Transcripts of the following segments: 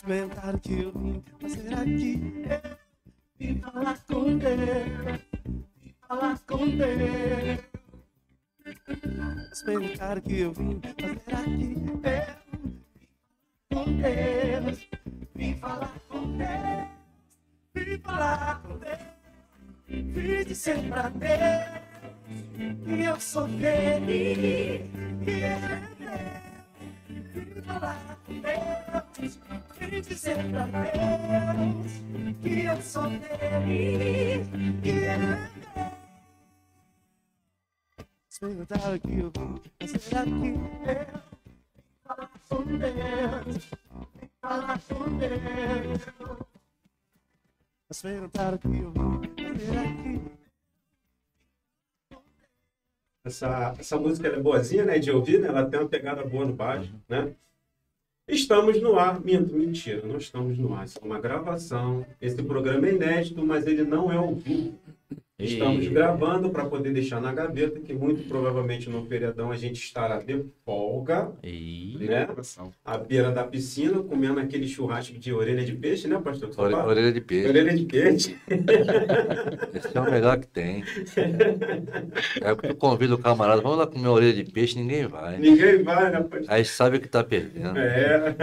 Experimentar o que eu vim fazer aqui. Vim falar com Deus. Vim falar com Deus. Experimentar o que eu vim fazer aqui. Com Deus. Vim falar com Deus. Vim falar com Deus. Vim dizer pra Deus que eu sou dele. Que ele é meu. Vim falar com Deus. Vim dizer pra Deus que eu sou dele. Que ele é meu. Experimentar o que eu vim fazer aqui. Falar com Deus. Falar com Deus. Experimentar o que eu vim fazer aqui. Essa música é boazinha, né, de ouvir, né? Ela tem uma pegada boa no baixo, né? Estamos no ar. Mentira, não estamos no ar. Isso é uma gravação. Esse programa é inédito, mas ele não é ao vivo. Estamos gravando para poder deixar na gaveta, que muito provavelmente no feriadão a gente estará de folga, né? À beira da piscina, comendo aquele churrasco de orelha de peixe, né, pastor? Orelha de peixe. Orelha de peixe. Esse é o melhor que tem. É que tu convida o camarada, vamos lá comer orelha de peixe, ninguém vai. Ninguém vai, né, pastor? Aí sabe que tá perdendo. É.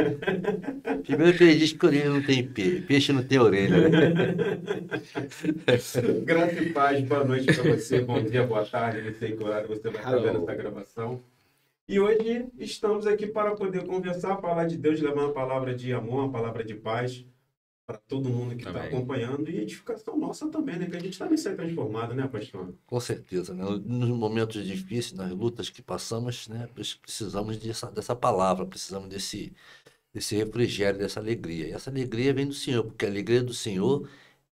Primeiro que ele diz que orelha não tem peixe, peixe não tem orelha. Graça e paz, boa noite para você, bom dia, boa tarde, não sei que horário você vai estar vendo essa gravação. E hoje estamos aqui para poder conversar, falar de Deus, levar uma palavra de amor, uma palavra de paz para todo mundo que está acompanhando e edificação nossa também, né? Que a gente também sai transformado, né, pastor? Com certeza, né? Nos momentos difíceis, nas lutas que passamos, né? Precisamos dessa palavra, precisamos desse refrigério, dessa alegria. E essa alegria vem do Senhor, porque a alegria do Senhor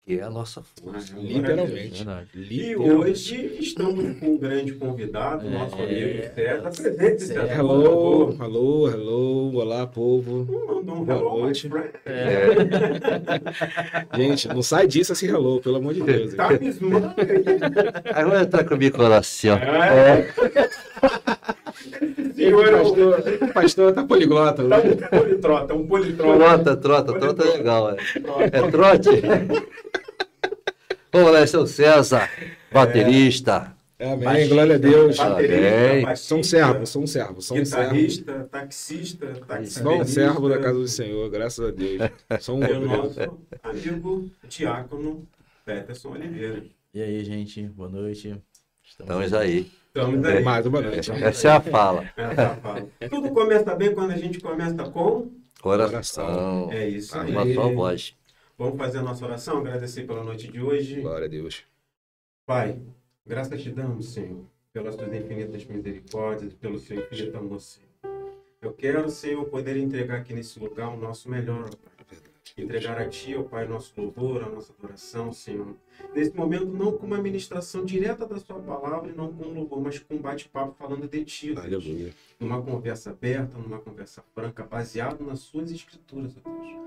que é a nossa força. Literalmente. E hoje estamos com um grande convidado, nosso amigo César. Presente, César. Hello. Olá, povo. Boa noite. Gente, não sai disso assim, hello, pelo amor de Deus. Tá mesmando aí. Aí vai entrar com o meu coração. O pastor tá poliglota. Tá um politrota. Trota é legal. É trote. Vamos lá, esse é o César, baterista. Amém, Baixista, glória a Deus. Baterista, Sou um servo. Guitarrista, taxista. Sou um servo da casa do Senhor, graças a Deus. Sou um e o nosso amigo diácono Peterson Oliveira. E aí, gente, boa noite. Estamos aí. Estamos aí. Mais uma noite. Essa é a fala. Tudo começa bem quando a gente começa com Oração. É isso aí. Uma só voz. Vamos fazer a nossa oração, agradecer pela noite de hoje. Glória a Deus. Pai, graças te damos, Senhor, pelas tuas infinitas misericórdias, pelo seu infinito amor, Senhor. Eu quero, Senhor, poder entregar aqui nesse lugar o nosso melhor, Pai. Entregar a Ti, ó Pai, nosso louvor, a nossa adoração, Senhor. Nesse momento, não com uma ministração direta da Sua palavra e não com um louvor, mas com um bate-papo falando de Ti, Deus. Aleluia. Numa conversa aberta, numa conversa franca, baseado nas Suas Escrituras, ó Deus.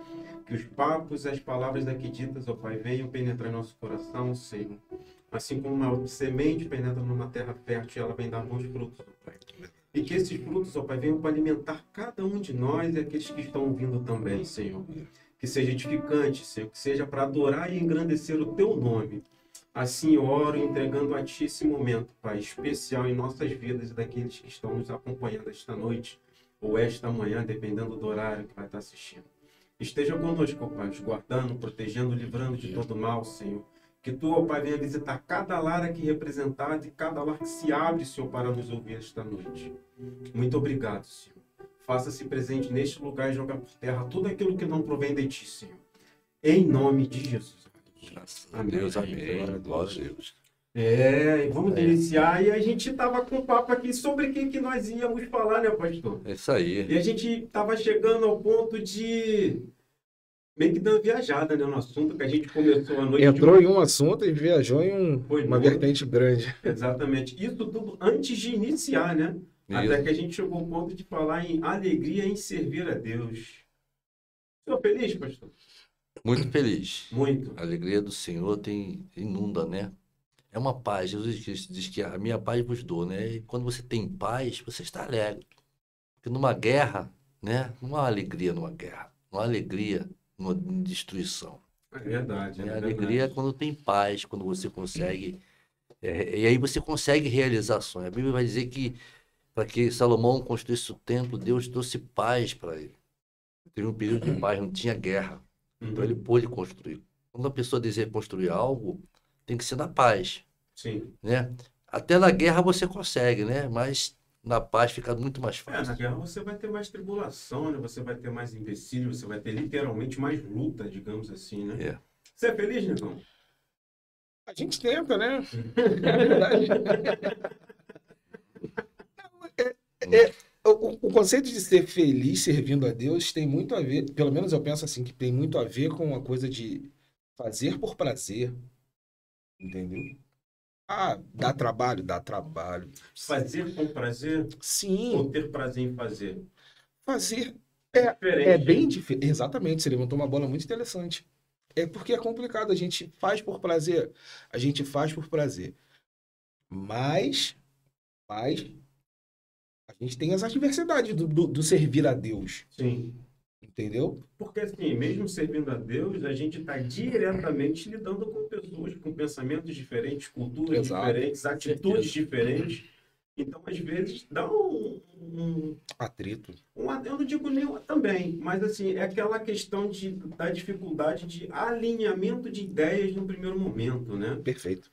Que os papos e as palavras daqui ditas, ó Pai, venham penetrar em nosso coração, Senhor. Assim como uma semente penetra numa terra fértil e ela vem dar bons frutos, ó Pai. E que esses frutos, ó Pai, venham para alimentar cada um de nós e aqueles que estão ouvindo também, Senhor. Que seja edificante, Senhor, que seja para adorar e engrandecer o Teu nome. Assim eu oro entregando a Ti esse momento, Pai, especial em nossas vidas e daqueles que estão nos acompanhando esta noite ou esta manhã, dependendo do horário que vai estar assistindo. Esteja conosco, ó Pai, nos guardando, protegendo, livrando de todo mal, Senhor. Que Tu, ó Pai, venha visitar cada lar aqui representado e cada lar que se abre, Senhor, para nos ouvir esta noite. Muito obrigado, Senhor. Faça-se presente neste lugar e joga por terra tudo aquilo que não provém de Ti, Senhor. Em nome de Jesus. Graças a Deus, amém. Glória a Deus. Vamos iniciar. E a gente estava com um papo aqui sobre o que nós íamos falar, né, pastor? É isso aí. E a gente estava chegando ao ponto de meio que dar uma viajada, né, no assunto que a gente começou a noite. Entrou em um assunto e viajou em uma vertente grande. Exatamente. Isso tudo antes de iniciar, né? Isso. Até que a gente chegou ao ponto de falar em alegria em servir a Deus. Estou feliz, pastor? Muito feliz. Muito. A alegria do Senhor inunda, né? É uma paz. Jesus diz que a minha paz vos dou, né? E quando você tem paz, você está alegre. Porque numa guerra, né? Não há alegria numa guerra. Não há alegria numa destruição. É verdade, A é alegria é verdade. quando tem paz, quando você consegue. E aí você consegue realizações. A Bíblia vai dizer que para que Salomão construísse o templo, Deus trouxe paz para ele. Teve um período de paz, não tinha guerra. Então ele Uhum. pôde construir. Quando a pessoa deseja construir algo, tem que ser na paz, Sim. né? Até na guerra você consegue, né? Mas na paz fica muito mais Na fácil. guerra você vai ter mais tribulação, né? Você vai ter mais empecilho, você vai ter literalmente mais luta, digamos assim, né? É. Você é feliz, Negão? A gente tenta, né? É verdade. O conceito de ser feliz servindo a Deus tem muito a ver, pelo menos eu penso assim, que tem muito a ver com a coisa de fazer por prazer, entendeu? Ah, dá trabalho? Dá trabalho. Fazer com prazer Sim, ou ter prazer em fazer? fazer É é diferente. bem diferente. Exatamente, você levantou uma bola muito interessante. É porque é complicado, a gente faz por prazer. A gente faz por prazer. Mas a gente tem as adversidades do servir a Deus, Sim. entendeu? Porque assim, mesmo servindo a Deus, a gente está diretamente lidando com pessoas com pensamentos diferentes, culturas Exato. diferentes, atitudes diferentes. Então, às vezes, dá Atrito. eu não digo nenhum também, mas assim, é aquela questão da dificuldade de alinhamento de ideias no primeiro momento, né? Perfeito.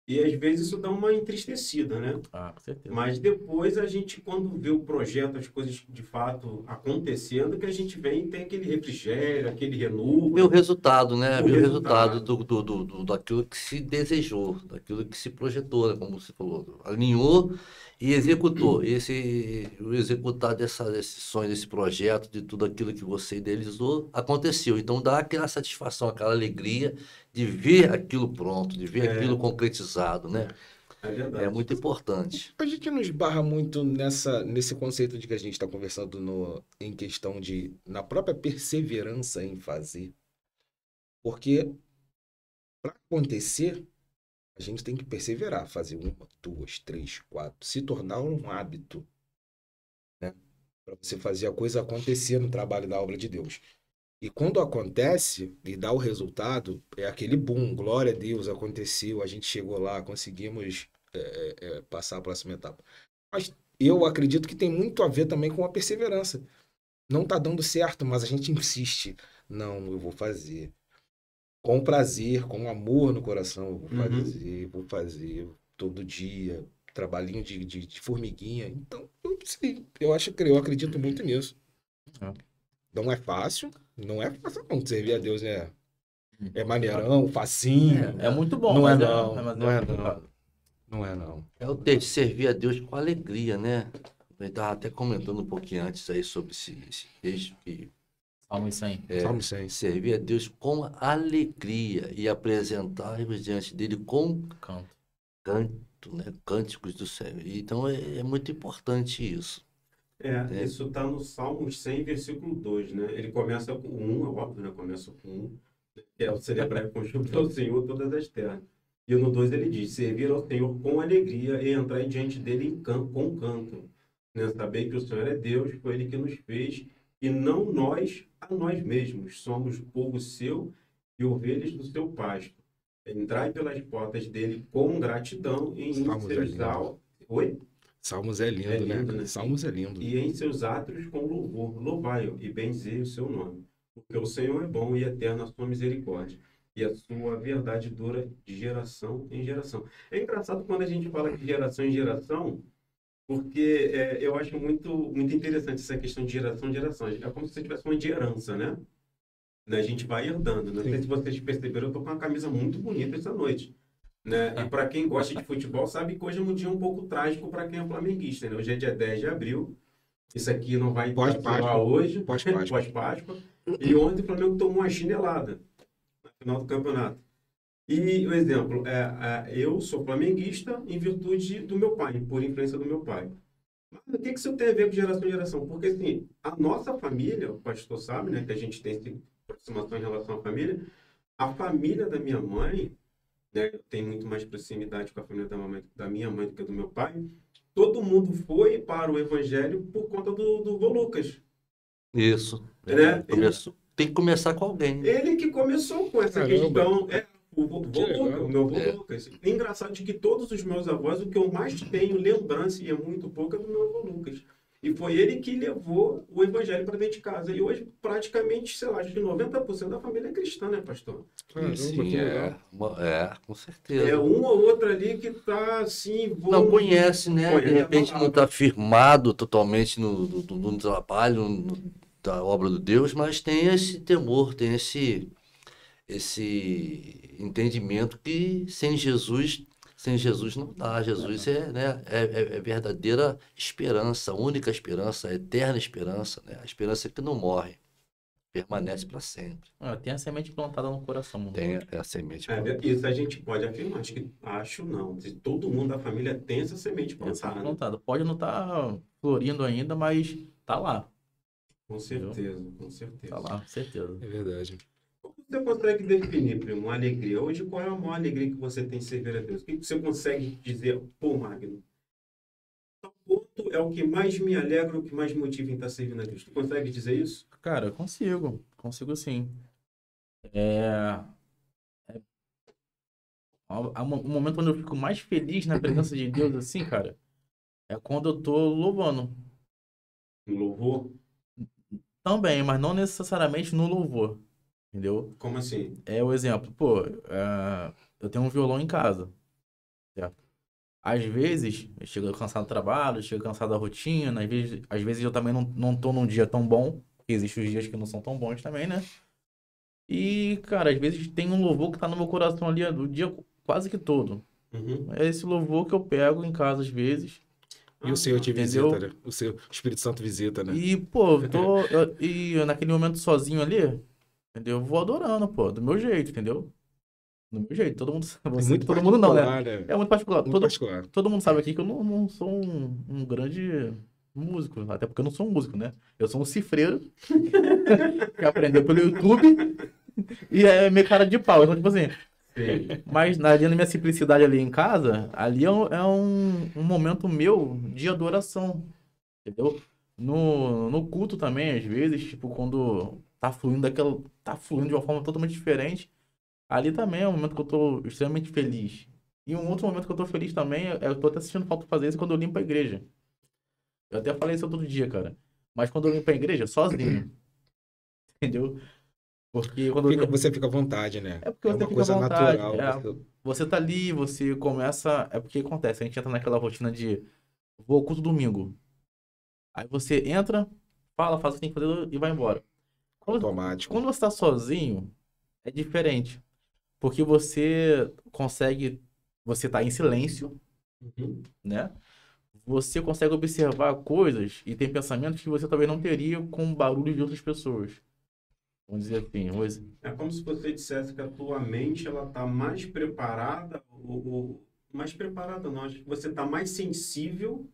E às vezes isso dá uma entristecida, né? Ah, com certeza. Mas depois a gente, quando vê o projeto, as coisas de fato acontecendo, que a gente vem e tem aquele refrigério, aquele renovo. Vê o resultado, né? O Vê o resultado. resultado daquilo que se desejou, daquilo que se projetou, né? Como você falou. Alinhou e executou. O executar desse sonho, desse projeto, de tudo aquilo que você idealizou, aconteceu. Então dá aquela satisfação, aquela alegria de ver aquilo pronto, de ver aquilo concretizado, né? É verdade. É muito importante. A gente não esbarra muito nesse conceito de que a gente está conversando em questão de, na própria perseverança em fazer. Porque para acontecer, a gente tem que perseverar, fazer 1, 2, 3, 4, se tornar um hábito, né? Para você fazer a coisa acontecer no trabalho da obra de Deus. E quando acontece e dá o resultado, é aquele boom, glória a Deus, aconteceu, a gente chegou lá, conseguimos passar a próxima etapa. Mas eu acredito que tem muito a ver também com a perseverança. Não está dando certo, mas a gente insiste. Não, eu vou fazer. Com prazer, com amor no coração, eu vou fazer todo dia, trabalhinho de formiguinha. Então, eu acredito muito nisso. Não é fácil não, servir a Deus, né? É maneirão, facinho. É muito bom, Não é mas não, mas não é complicado. Não é não. É o ter de servir a Deus com alegria, né? Eu estava até comentando um pouquinho antes aí sobre esse texto que Salmo 100. Salmo 100. servir a Deus com alegria e apresentar-vos diante dele com Canto. canto, né? Cânticos do céu. Então é muito importante isso. Isso está no Salmos 100, versículo 2, né? Ele começa com 1, é óbvio, né? Começa com 1, que é o celebrar com júbilo ao Senhor todas as terras. E no 2 ele diz, servir ao Senhor com alegria e entrar diante dele com canto. Né? Saber que o Senhor é Deus, foi Ele que nos fez, e não nós a nós mesmos. Somos povo seu e ovelhas do seu pasto. Entrai pelas portas dele com gratidão e em seus Oi? Salmos é lindo, É lindo, né? né? Salmos é lindo. E em seus átrios com louvor, louvai-o e benzei o seu nome. Porque o Senhor é bom e eterna a sua misericórdia. E a sua verdade dura de geração em geração. É engraçado quando a gente fala de geração em geração, porque eu acho muito interessante essa questão de geração em geração. É como se você tivesse uma de herança, né? A gente vai herdando. Não sei se vocês perceberam, eu estou com uma camisa muito bonita essa noite. Né? E para quem gosta de futebol, sabe que hoje é um dia um pouco trágico para quem é flamenguista. Né? Hoje é dia 10 de abril. Isso aqui não vai Pós-Páscoa. Hoje, Pós-Páscoa. pós-Páscoa. E ontem o Flamengo tomou uma chinelada no final do campeonato. E o exemplo, eu sou flamenguista em virtude do meu pai, por influência do meu pai. Mas o que isso tem a ver com geração em geração? Porque assim, a nossa família, o pastor sabe, né, que a gente tem essa aproximação em relação à família, a família da minha mãe, né, tem muito mais proximidade com a família da minha mãe do que do meu pai. Todo mundo foi para o evangelho por conta do vô Lucas. Isso. Né? Tem que começar com alguém. Ele que começou com essa Caramba. questão. O Que legal. Lucas, o meu avô É. Lucas. Engraçado de que todos os meus avós, o que eu mais tenho lembrança, e é muito pouco, é do meu avô Lucas. E foi ele que levou o evangelho para dentro de casa. E hoje, praticamente, sei lá, acho que 90% da família é cristã, né, pastor? Caramba, Sim, que legal. com certeza. É um ou outro ali que tá assim... Não conhece, né? Conhece De a repente não palavra. está firmado totalmente no trabalho, da obra de Deus, mas tem esse temor, tem esse entendimento que sem Jesus não dá. Jesus é verdadeira esperança, única esperança, eterna esperança, né? A esperança que não morre, permanece para sempre. Tem a semente plantada no coração, mano. Tem a semente. Isso a gente pode afirmar. Acho não. Se todo mundo da família tem essa semente Tem a semente plantada. plantada. Pode não estar florindo ainda, mas tá lá. Com certeza, com certeza. Tá lá, com certeza. É verdade. Como você consegue definir, primo, uma alegria? Hoje, qual é a maior alegria que você tem em servir a Deus? O que você consegue dizer, pô, Magno? Tal ponto é o que mais me alegra, o que mais me motiva em estar servindo a Deus. Tu consegue dizer isso? Cara, eu consigo sim. O momento onde eu fico mais feliz na presença de Deus, assim, cara, é quando eu tô louvando. Um louvor? Também, mas não necessariamente no louvor, entendeu? Como assim? É o exemplo, pô, eu tenho um violão em casa, certo? Às vezes, eu chego cansado do trabalho, chego cansado da rotina, às vezes eu também não tô num dia tão bom, porque existem os dias que não são tão bons também, né? E, cara, às vezes tem um louvor que tá no meu coração ali o dia quase que todo. Uhum. É esse louvor que eu pego em casa às vezes. E o Senhor te Entendeu? visita, né? O Espírito Santo visita, né? E, pô, e naquele momento sozinho ali, entendeu? Eu vou adorando, pô, do meu jeito, entendeu? Do meu jeito, todo mundo sabe. É muito Todo mundo não, né? particular, né? É muito particular. Muito particular. Todo mundo sabe aqui que eu não sou um grande músico, até porque eu não sou um músico, né? Eu sou um cifreiro que aprendeu pelo YouTube e é meio cara de pau. Então, tipo assim, Sim. mas ali na minha simplicidade ali em casa, ali é um momento meu de adoração, entendeu? No culto também, às vezes, tipo, quando tá fluindo de uma forma totalmente diferente, ali também é um momento que eu tô extremamente feliz. E um outro momento que eu tô feliz também, eu tô até sentindo falta de fazer isso quando eu limpo a igreja. Eu até falei isso outro dia, cara. Mas quando eu limpo a igreja, sozinho. Entendeu? Porque quando eu Você fica à vontade, né? É porque você uma fica coisa à vontade. natural. Você tá ali, você começa. É porque acontece, a gente entra naquela rotina de vou ao culto domingo. Aí você entra, faz o que tem que fazer e vai embora. Automático. Quando você tá sozinho, é diferente. Porque você consegue. Você tá em silêncio, Uhum. né? Você consegue observar coisas e tem pensamentos que você talvez não teria com o barulho de outras pessoas. Vamos dizer assim. É como se você dissesse que a tua mente ela tá mais preparada, mais preparada não, acho que você tá mais sensível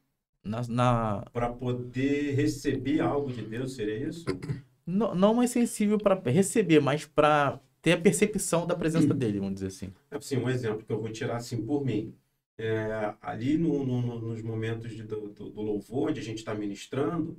para poder receber algo de Deus, seria isso? Não mais sensível para receber, mas para ter a percepção da presença dele, vamos dizer assim. É assim, um exemplo que eu vou tirar assim por mim. Ali nos momentos do louvor, onde a gente está ministrando,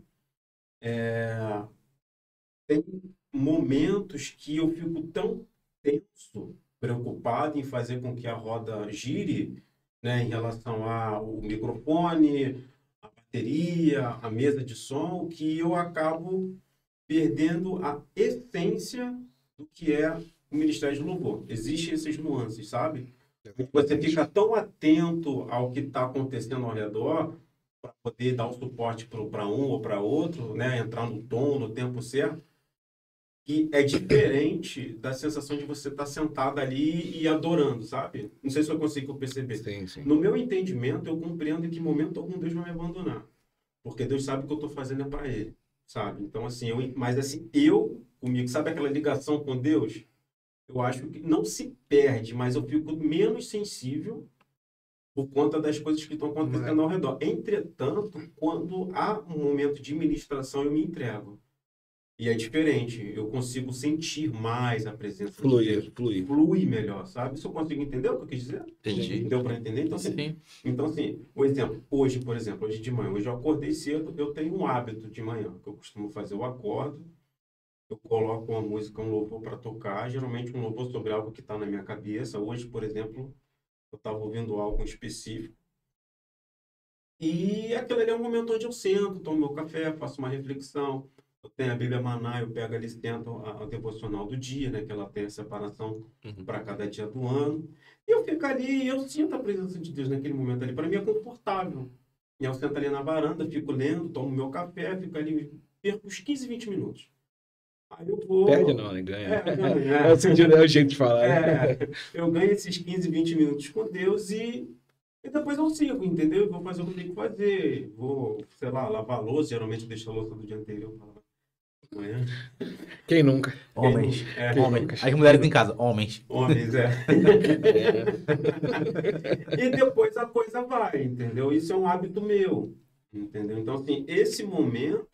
tem momentos que eu fico tão tenso, preocupado em fazer com que a roda gire, né, em relação ao microfone, a bateria, a mesa de som, que eu acabo perdendo a essência do que é o Ministério de Louvor. Existem essas nuances, sabe? Você fica tão atento ao que está acontecendo ao redor para poder dar o suporte para um ou para outro, né? Entrar no tom, no tempo certo, que é diferente da sensação de você estar sentado ali e adorando, sabe? Não sei se eu consigo perceber. Sim, sim. No meu entendimento, eu compreendo em que momento algum Deus vai me abandonar. Porque Deus sabe que eu estou fazendo é para Ele, sabe? Então, assim, eu comigo, sabe aquela ligação com Deus? Eu acho que não se perde, mas eu fico menos sensível por conta das coisas que estão acontecendo ao redor. Entretanto, quando há um momento de ministração, eu me entrego. E é diferente. Eu consigo sentir mais a presença de Deus. Flui melhor, sabe? Isso eu consigo entender o que eu quis dizer? Entendi. Deu para entender? Então, assim, o exemplo, hoje, por exemplo, hoje de manhã, hoje eu acordei cedo, eu tenho um hábito de manhã, que eu costumo fazer, eu acordo, eu coloco uma música, um louvor para tocar, geralmente um louvor sobre algo que está na minha cabeça. Hoje, por exemplo, eu estava ouvindo algo específico. E aquele ali é um momento onde eu sento, tomo meu café, faço uma reflexão. Eu tenho a Bíblia Maná, eu pego ali, tento a devocional do dia, né? Que ela tem a separação para cada dia do ano. E eu fico ali e eu sinto a presença de Deus naquele momento ali. Para mim é confortável. E eu sento ali na varanda, fico lendo, tomo meu café, fico ali, perco uns 15, 20 minutos. Aí eu vou... Perde não, né? Ganha. ganho, É o sentido, é o jeito de falar. Né? Eu ganho esses 15, 20 minutos com Deus e depois eu sigo, entendeu? Eu vou fazer o que eu tenho que fazer. Vou, sei lá, lavar a louça. Geralmente eu deixo a louça do dia anterior para amanhã. Quem nunca? Homens. Quem Homens. As mulheres em casa, homens. Homens, E depois a coisa vai, entendeu? Isso é um hábito meu, entendeu? Então, assim, esse momento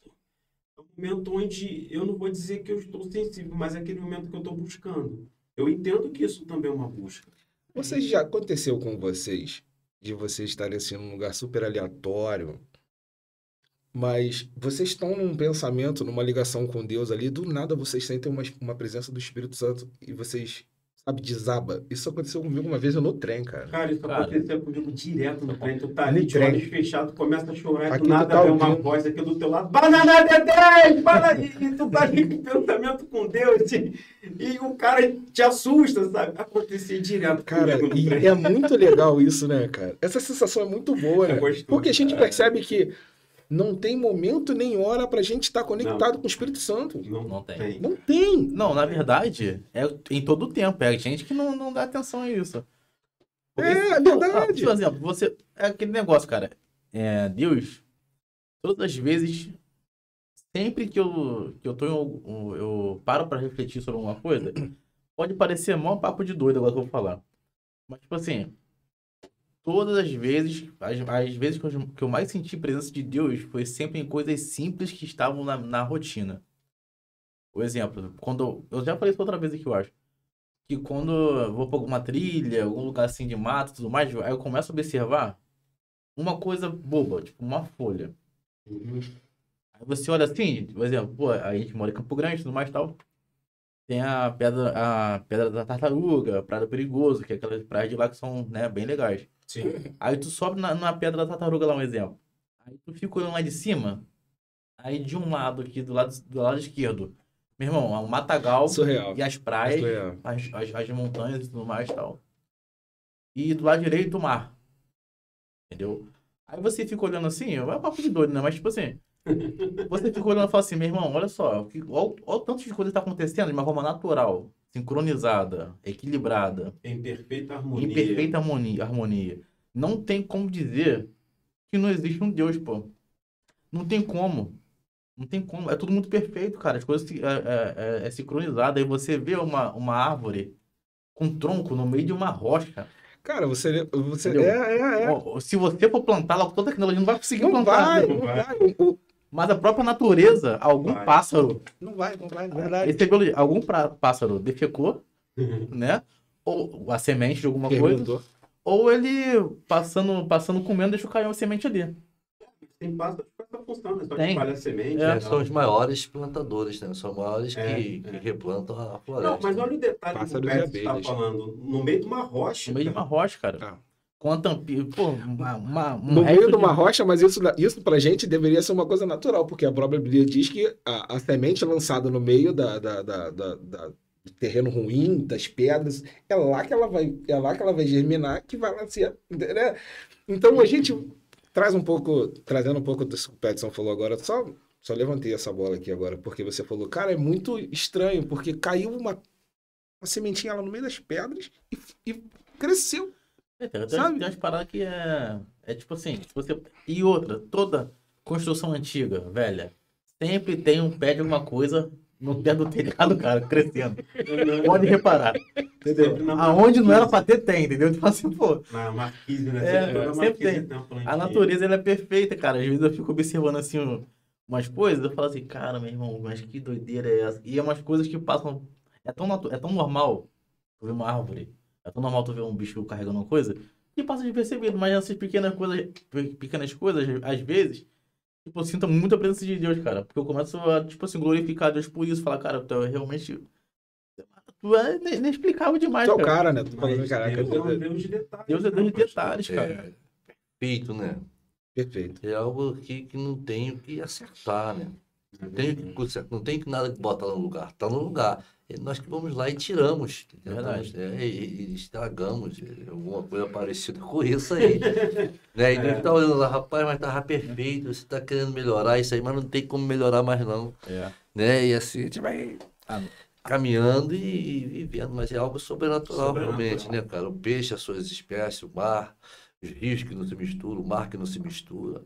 é um momento onde eu não vou dizer que eu estou sensível, mas é aquele momento que eu estou buscando. Eu entendo que isso também é uma busca. Vocês já aconteceu com vocês de vocês estarem assim num lugar super aleatório, mas vocês estão num pensamento, numa ligação com Deus ali, do nada vocês sentem uma presença do Espírito Santo e vocês, sabe, desaba. Isso aconteceu comigo uma vez no trem, cara. Cara, isso acontecia comigo direto no trem. Tu tá ali No de trem. olhos fechados, começa a chorar e Aqui do tu nada tá vem uma ouvindo. voz aqui do teu lado. Banana de 10! Para aí! E tu tá ali com pensamento com Deus e o cara te assusta, sabe? Acontecia direto Cara, comigo no e trem. é muito legal isso, né, cara? Essa sensação é muito boa, né? É gostoso, Porque a gente cara. percebe que não tem momento nem hora pra gente estar conectado com o Espírito Santo. Não tem. Não tem. Não, na verdade, é em todo o tempo. É gente que não dá atenção a isso. É pô, verdade. Por exemplo, você. É aquele negócio, cara. Deus, todas as vezes, sempre que eu paro pra refletir sobre alguma coisa, pode parecer mó papo de doido agora que eu vou falar. Mas, tipo assim, todas as vezes, as vezes que eu mais senti presença de Deus foi sempre em coisas simples que estavam na rotina. Por exemplo, quando eu já falei isso outra vez aqui, eu acho. Que quando eu vou pra alguma trilha, algum lugar assim de mato e tudo mais, aí eu começo a observar uma coisa boba, tipo uma folha. Uhum. Aí você olha assim, por exemplo, pô, a gente mora em Campo Grande e tudo mais e tal. Tem a pedra da Tartaruga, Praia do Perigoso, que é aquelas praias de lá que são, né, bem legais. Sim. Aí tu sobe na Pedra da Tartaruga lá, um exemplo. Aí tu fica olhando lá de cima, aí de um lado aqui, do lado esquerdo, meu irmão, é um matagal Surreal. e as praias, Surreal. as montanhas e tudo mais e tal. E do lado direito o mar. Entendeu? Aí você fica olhando assim, é papo de doido, né? Mas tipo assim, você fica olhando e fala assim, meu irmão, olha só, olha o tanto de coisa que tá acontecendo de uma forma natural, sincronizada, equilibrada, Em perfeita harmonia. em perfeita harmonia. Não tem como dizer que não existe um Deus, pô. Não tem como. Não tem como. É tudo muito perfeito, cara. As coisas é sincronizado. Aí você vê uma árvore com um tronco no meio de uma rocha. Cara, você Entendeu? Ó, se você for plantar lá com toda a tecnologia, não vai conseguir Não plantar. vai, não não vai. vai. Mas a própria natureza, algum Vai. pássaro, Não vai, verdade. recebeu, algum pássaro defecou, né? Ou a semente de alguma coisa. Fermentou. Ou ele passando comendo, deixa cair uma semente ali. Tem pássaros com essa função, né? Só Tem. espalha semente. É, e São tal. os maiores plantadores, né? São os maiores que É. replantam a Não, floresta. mas olha o detalhe que o Pássaros e Pérez está abelhas. falando. No meio de uma rocha. No meio de uma rocha, cara. Ah. Com a tampinha. Pô, um No resto meio de uma rocha, mas isso pra gente deveria ser uma coisa natural, porque a própria Bíblia diz que a semente lançada no meio do terreno ruim, das pedras, é lá que ela vai germinar, que vai nascer, né? Então a gente trazendo um pouco disso que o Peterson falou agora, só levantei essa bola aqui agora, porque você falou, cara, é muito estranho, porque caiu uma sementinha lá no meio das pedras e cresceu. Tem Sabe? umas paradas que é tipo assim, se você... E outra, toda construção antiga, velha, sempre tem um pé de alguma coisa no pé do telhado, cara, crescendo. Pode reparar, entendeu? Sempre na Aonde não era marquise. pra ter, tem, entendeu? Tipo assim, pô, Na marquise, né? É, Toda sempre marquise tem. uma plantinha. a natureza ela é perfeita, cara. Às vezes eu fico observando assim umas coisas, eu falo assim, cara, meu irmão, mas que doideira é essa? E é umas coisas que passam. É tão normal tu ver uma árvore, é tão normal tu ver um bicho carregando uma coisa, que passa despercebido, mas essas pequenas coisas, às vezes, tipo, eu sinto muita presença de Deus, cara. Porque eu começo a, tipo assim, glorificar Deus por isso. Falar, cara, tu é realmente... Tu é inexplicável demais, Tu é o cara. cara, né? Tu falando, Mas caraca, Deus é um Deus de detalhes. Deus é Deus de pastor? detalhes, cara. Feito, né? perfeito. É algo que não tem o que acertar, né? Não tem, o que consertar, não tem nada que botar no lugar. Está no lugar. E nós que vamos lá e tiramos. Verdade. Tentamos, e estragamos. Alguma coisa parecida com isso aí. Né? E Deus está olhando lá, rapaz, mas estava perfeito. Você está querendo melhorar isso aí, mas não tem como melhorar mais não. É. Né? E assim, a gente vai caminhando e vivendo. Mas é algo sobrenatural, realmente, né, cara? O peixe, as suas espécies, o mar, os rios que não se misturam, o mar que não se mistura.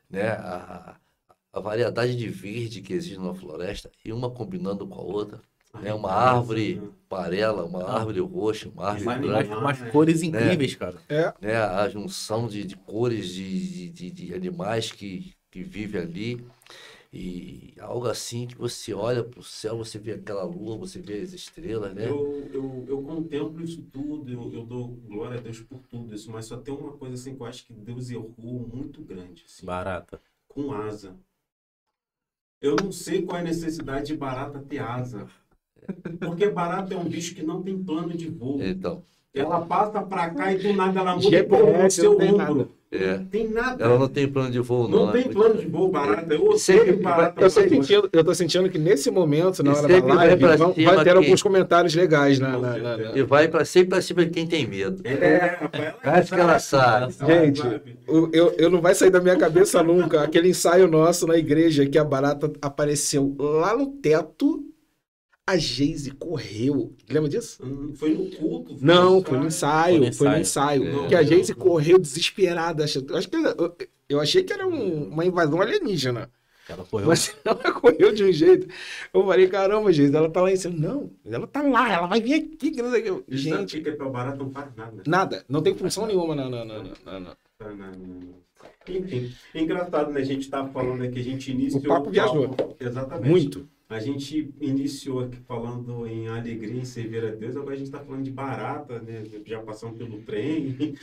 Né? A variedade de verde que existe na floresta, e uma combinando com a outra. Né? Uma árvore amarela, uma árvore roxa, uma árvore Mas branca. Umas cores incríveis, cara. Né? A junção de cores de animais que vivem ali. E algo assim que você olha para o céu, você vê aquela lua, você vê as estrelas, né? Eu contemplo isso tudo, eu dou glória a Deus por tudo isso, mas só tem uma coisa assim que eu acho que Deus errou muito grande, assim, Barata. com asa. Eu não sei qual é a necessidade de barata ter asa. Porque barata é um bicho que não tem plano de voo. Então, Ela passa pra cá e do nada ela muda no GPS seu não tem ombro. nada. Não tem nada. ela não tem plano de voo, não. Não tem plano de voo barata. Eu Sempre odeio barata. Eu tô sentindo que nesse momento, na E hora da sempre vai live, pra vai cima ter aqui. alguns comentários legais E vai sempre para cima de quem tem medo. Rapaz, Acho que ela sabe. Gente, eu não vai sair da minha cabeça nunca aquele ensaio nosso na igreja que a barata apareceu lá no teto, a Geise correu. Lembra disso? Foi no culto. Não, foi no ensaio. Foi no ensaio. Que a Geise correu desesperada. Eu achei que era uma invasão alienígena. Ela correu. Mas ela correu de um jeito. Eu falei, caramba, Geise, ela tá lá em cima. Não, ela tá lá, ela vai vir aqui. Que não sei o que. Gente, Gente, que para barata não faz nada. nada. Não tem função nenhuma. Não. Enfim, engraçado, né? A gente tá falando aqui, a gente iniciou... O papo viajou. Exatamente. Muito. A gente iniciou aqui falando em alegria, em servir a Deus, agora a gente tá falando de barata, né? Já passamos pelo trem,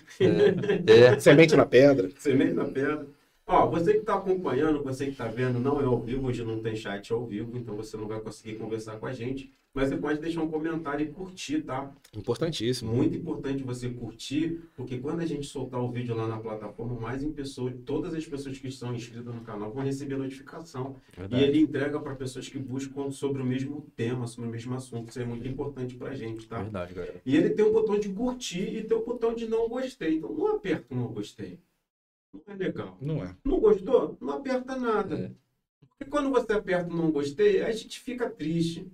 Semente na pedra. semente na pedra. Ó, você que está acompanhando, você que está vendo, não é ao vivo, hoje não tem chat ao vivo, então você não vai conseguir conversar com a gente, mas você pode deixar um comentário e curtir, tá? Importantíssimo. Muito importante você curtir, porque quando a gente soltar o vídeo lá na plataforma, mais em pessoas, todas as pessoas que estão inscritas no canal vão receber notificação. Verdade. E ele entrega para pessoas que buscam sobre o mesmo tema, sobre o mesmo assunto. Isso é muito importante pra gente, tá? Verdade, galera. E ele tem um botão de curtir e tem um botão de não gostei. Então não aperta o não gostei. Não é legal. Não é. Não gostou? Não aperta nada. É. Porque quando você aperta o não gostei, a gente fica triste.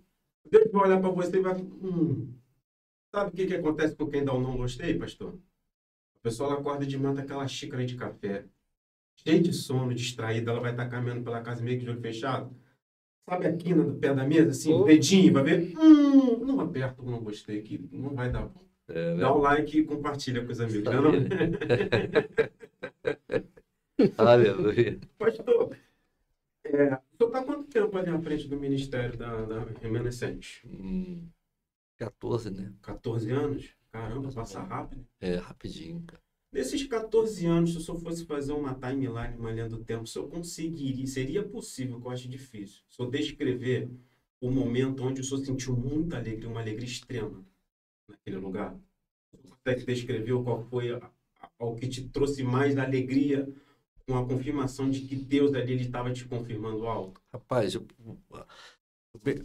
Deus vai olhar para você e vai... Sabe o que acontece com quem dá o não gostei, pastor? A pessoa ela acorda de manhã com aquela xícara de café, cheia de sono, distraída, ela vai estar caminhando pela casa meio que de olho fechado. Sabe a quina do pé da mesa, assim, o dedinho, vai ver? Não aperta o não gostei aqui, não vai dar bom. Dá o like e compartilha com os amigos. Não é não? Aleluia. Pastor, o senhor está há quanto tempo ali à frente do ministério da Remanescente? 14, né? 14 anos? Caramba, passa rápido. É, rapidinho, cara. Nesses 14 anos, se o senhor fosse fazer uma timeline, uma linha do tempo, o senhor conseguiria, seria possível, que eu acho difícil, o senhor descrever o momento onde o senhor sentiu muita alegria, uma alegria extrema naquele lugar? O senhor consegue descrever qual foi o que te trouxe mais alegria, com a confirmação de que Deus ali estava te confirmando algo? Rapaz, o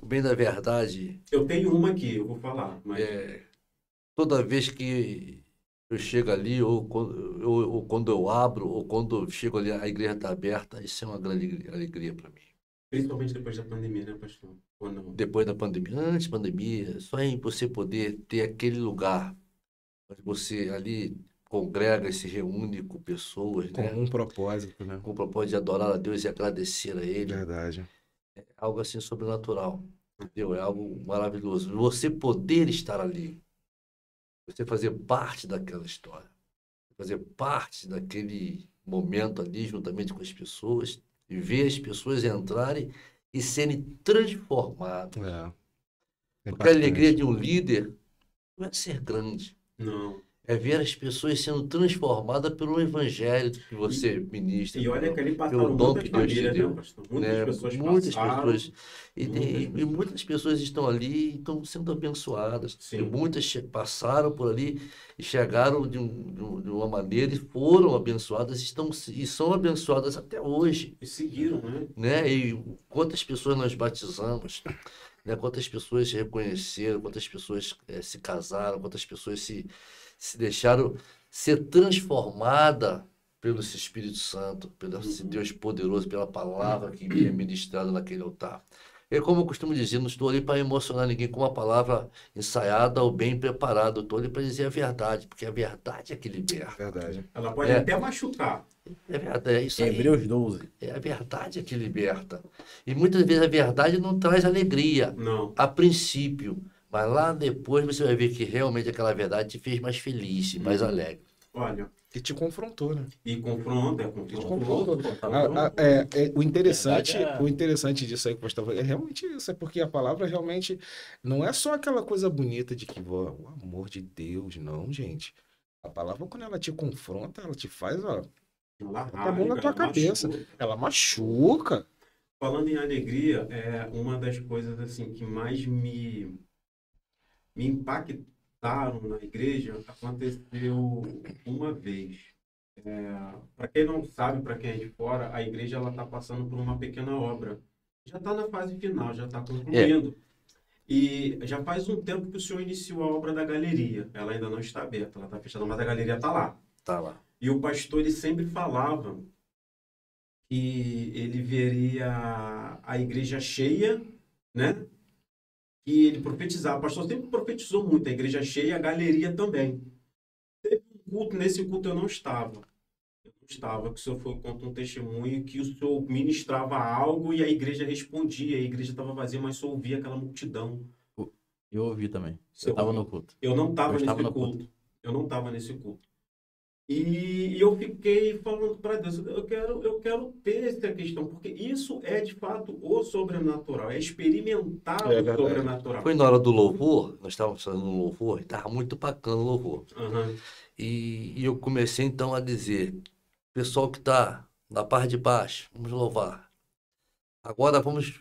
bem da verdade, Eu tenho uma aqui, eu vou falar, mas... toda vez que eu chego ali, ou quando eu abro, ou quando eu chego ali, a igreja está aberta, isso é uma grande alegria para mim. Principalmente depois da pandemia, né, pastor? Ou não? Depois da pandemia, antes da pandemia, só em você poder ter aquele lugar onde você ali congrega e se reúne com pessoas, Com né? um propósito, né? Com o propósito de adorar a Deus e agradecer a Ele. Verdade. É algo assim sobrenatural, entendeu? É algo maravilhoso. Você poder estar ali, você fazer parte daquela história, fazer parte daquele momento ali, juntamente com as pessoas, e ver as pessoas entrarem e serem transformadas. É. Porque a alegria de um líder não é ser grande, Não. É ver as pessoas sendo transformadas pelo evangelho que você ministra, E olha que ali passaram pelo dom muitas que Deus te famílias, né, deu. pastor? Muitas Né? pessoas Muitas passaram. pessoas, e muitas pessoas estão ali e estão sendo abençoadas. Sim. E muitas passaram por ali e chegaram de uma maneira e foram abençoadas e são abençoadas até hoje. E seguiram, né? Né? E quantas pessoas nós batizamos, né? Quantas pessoas se reconheceram, quantas pessoas se casaram, quantas pessoas se deixaram ser transformada pelo esse Espírito Santo, pelo esse Deus poderoso, pela palavra que é ministrada naquele altar. É como eu costumo dizer, não estou ali para emocionar ninguém com uma palavra ensaiada ou bem preparada, eu estou ali para dizer a verdade, porque a verdade é que liberta. Verdade. Ela pode até machucar. É verdade, é isso aí. Hebreus 12. É a verdade é que liberta. E muitas vezes a verdade não traz alegria Não. a princípio, mas lá depois você vai ver que realmente aquela verdade te fez mais feliz, e mais alegre. Olha, E te confrontou, né? e confronta, Te confrontou. confronta. O interessante disso aí que você estava falando é realmente isso, é porque a palavra realmente não é só aquela coisa bonita de que o amor de Deus, não, gente. A palavra, quando ela te confronta, ela te faz, ó, Ela bota a mão na rasga, tua ela cabeça. machuca. Ela machuca. Falando em alegria, é uma das coisas assim que mais me impactaram na igreja aconteceu uma vez. Para quem não sabe, para quem é de fora, a igreja ela está passando por uma pequena obra. Já está na fase final, já está concluindo. E já faz um tempo que o senhor iniciou a obra da galeria. Ela ainda não está aberta, ela está fechada, mas a galeria está lá. Tá lá. E o pastor ele sempre falava que ele veria a igreja cheia, né? E ele profetizava. O pastor sempre profetizou muito, a igreja cheia e a galeria também. Teve um culto, nesse culto eu não estava. Eu não estava, que o senhor foi contar um testemunho que o senhor ministrava algo e a igreja respondia. A igreja estava vazia, mas só ouvia aquela multidão. Eu ouvi também. Você Eu estava ouviu? no culto. Eu não estava Eu nesse estava no culto. Eu não estava nesse culto. E eu fiquei falando para Deus, eu quero ter essa questão, porque isso é de fato o sobrenatural, é experimentar É o verdade. sobrenatural. Foi na hora do louvor, nós estávamos fazendo um louvor, e estava muito bacana o louvor. Aham. E eu comecei então a dizer, pessoal que está na parte de baixo, vamos louvar. Agora vamos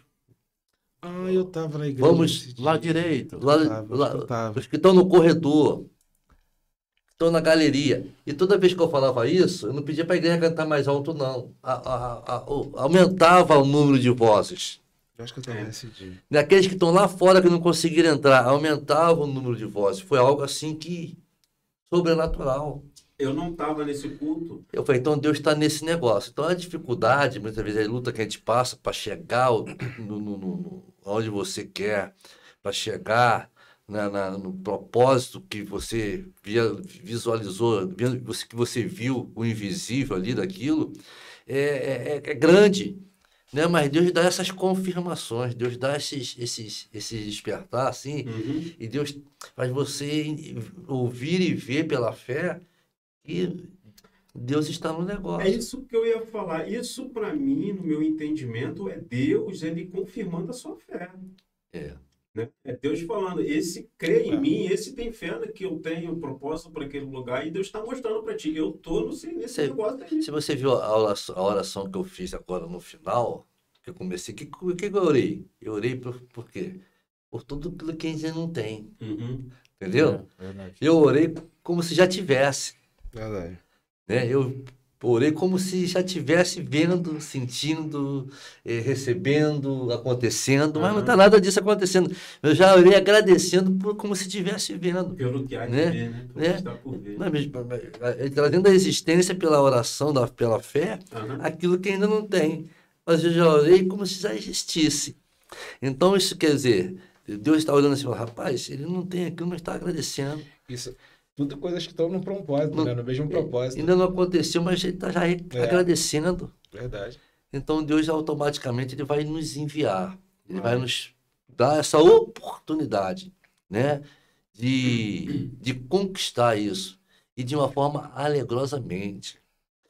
Eu tava na igreja. Vamos esse dia. Lado direito. Eu tava. os que estão no corredor, estão na galeria. E toda vez que eu falava isso, eu não pedia para a igreja cantar mais alto, não. Aumentava o número de vozes. Eu acho que eu tava nesse dia. Daqueles que estão lá fora que não conseguiram entrar, aumentava o número de vozes. Foi algo assim que sobrenatural. Eu não estava nesse culto. Eu falei, então Deus está nesse negócio. Então a dificuldade, muitas vezes, a luta que a gente passa para chegar onde você quer, para chegar no propósito que você visualizou, que você viu o invisível ali daquilo, é grande. Né? Mas Deus dá essas confirmações, Deus dá esse despertar, assim, Uhum. e Deus faz você ouvir e ver pela fé que Deus está no negócio. É isso que eu ia falar. Isso, para mim, no meu entendimento, é Deus ele confirmando a sua fé. É. Né? É Deus falando, esse crê em mim, esse tem fé que eu tenho propósito para aquele lugar, e Deus está mostrando para ti que eu estou nesse negócio aí. Se você viu a oração que eu fiz agora no final, que eu comecei, o que eu orei? Eu orei por quê? Por tudo aquilo que a gente não tem, Uhum. entendeu? É, verdade. Eu orei como se já tivesse, Verdade. né? Eu orei como se já tivesse vendo, sentindo, recebendo, acontecendo, mas não está nada disso acontecendo. Eu já orei agradecendo como se estivesse vendo. Pelo que há de Né? ver, né? Pelo Né? que está por ver. Trazendo a existência pela oração, pela fé, Aham. aquilo que ainda não tem. Mas eu já orei como se já existisse. Então, isso quer dizer, Deus está olhando assim e fala, rapaz, ele não tem aquilo, mas está agradecendo. Isso. Tudo coisas que estão no propósito, Não- né? No mesmo propósito. Ainda não aconteceu, mas ele está já agradecendo. Verdade. Então, Deus automaticamente ele vai nos enviar. Ele vai nos dar essa oportunidade, né, de conquistar isso. E de uma forma alegrosamente.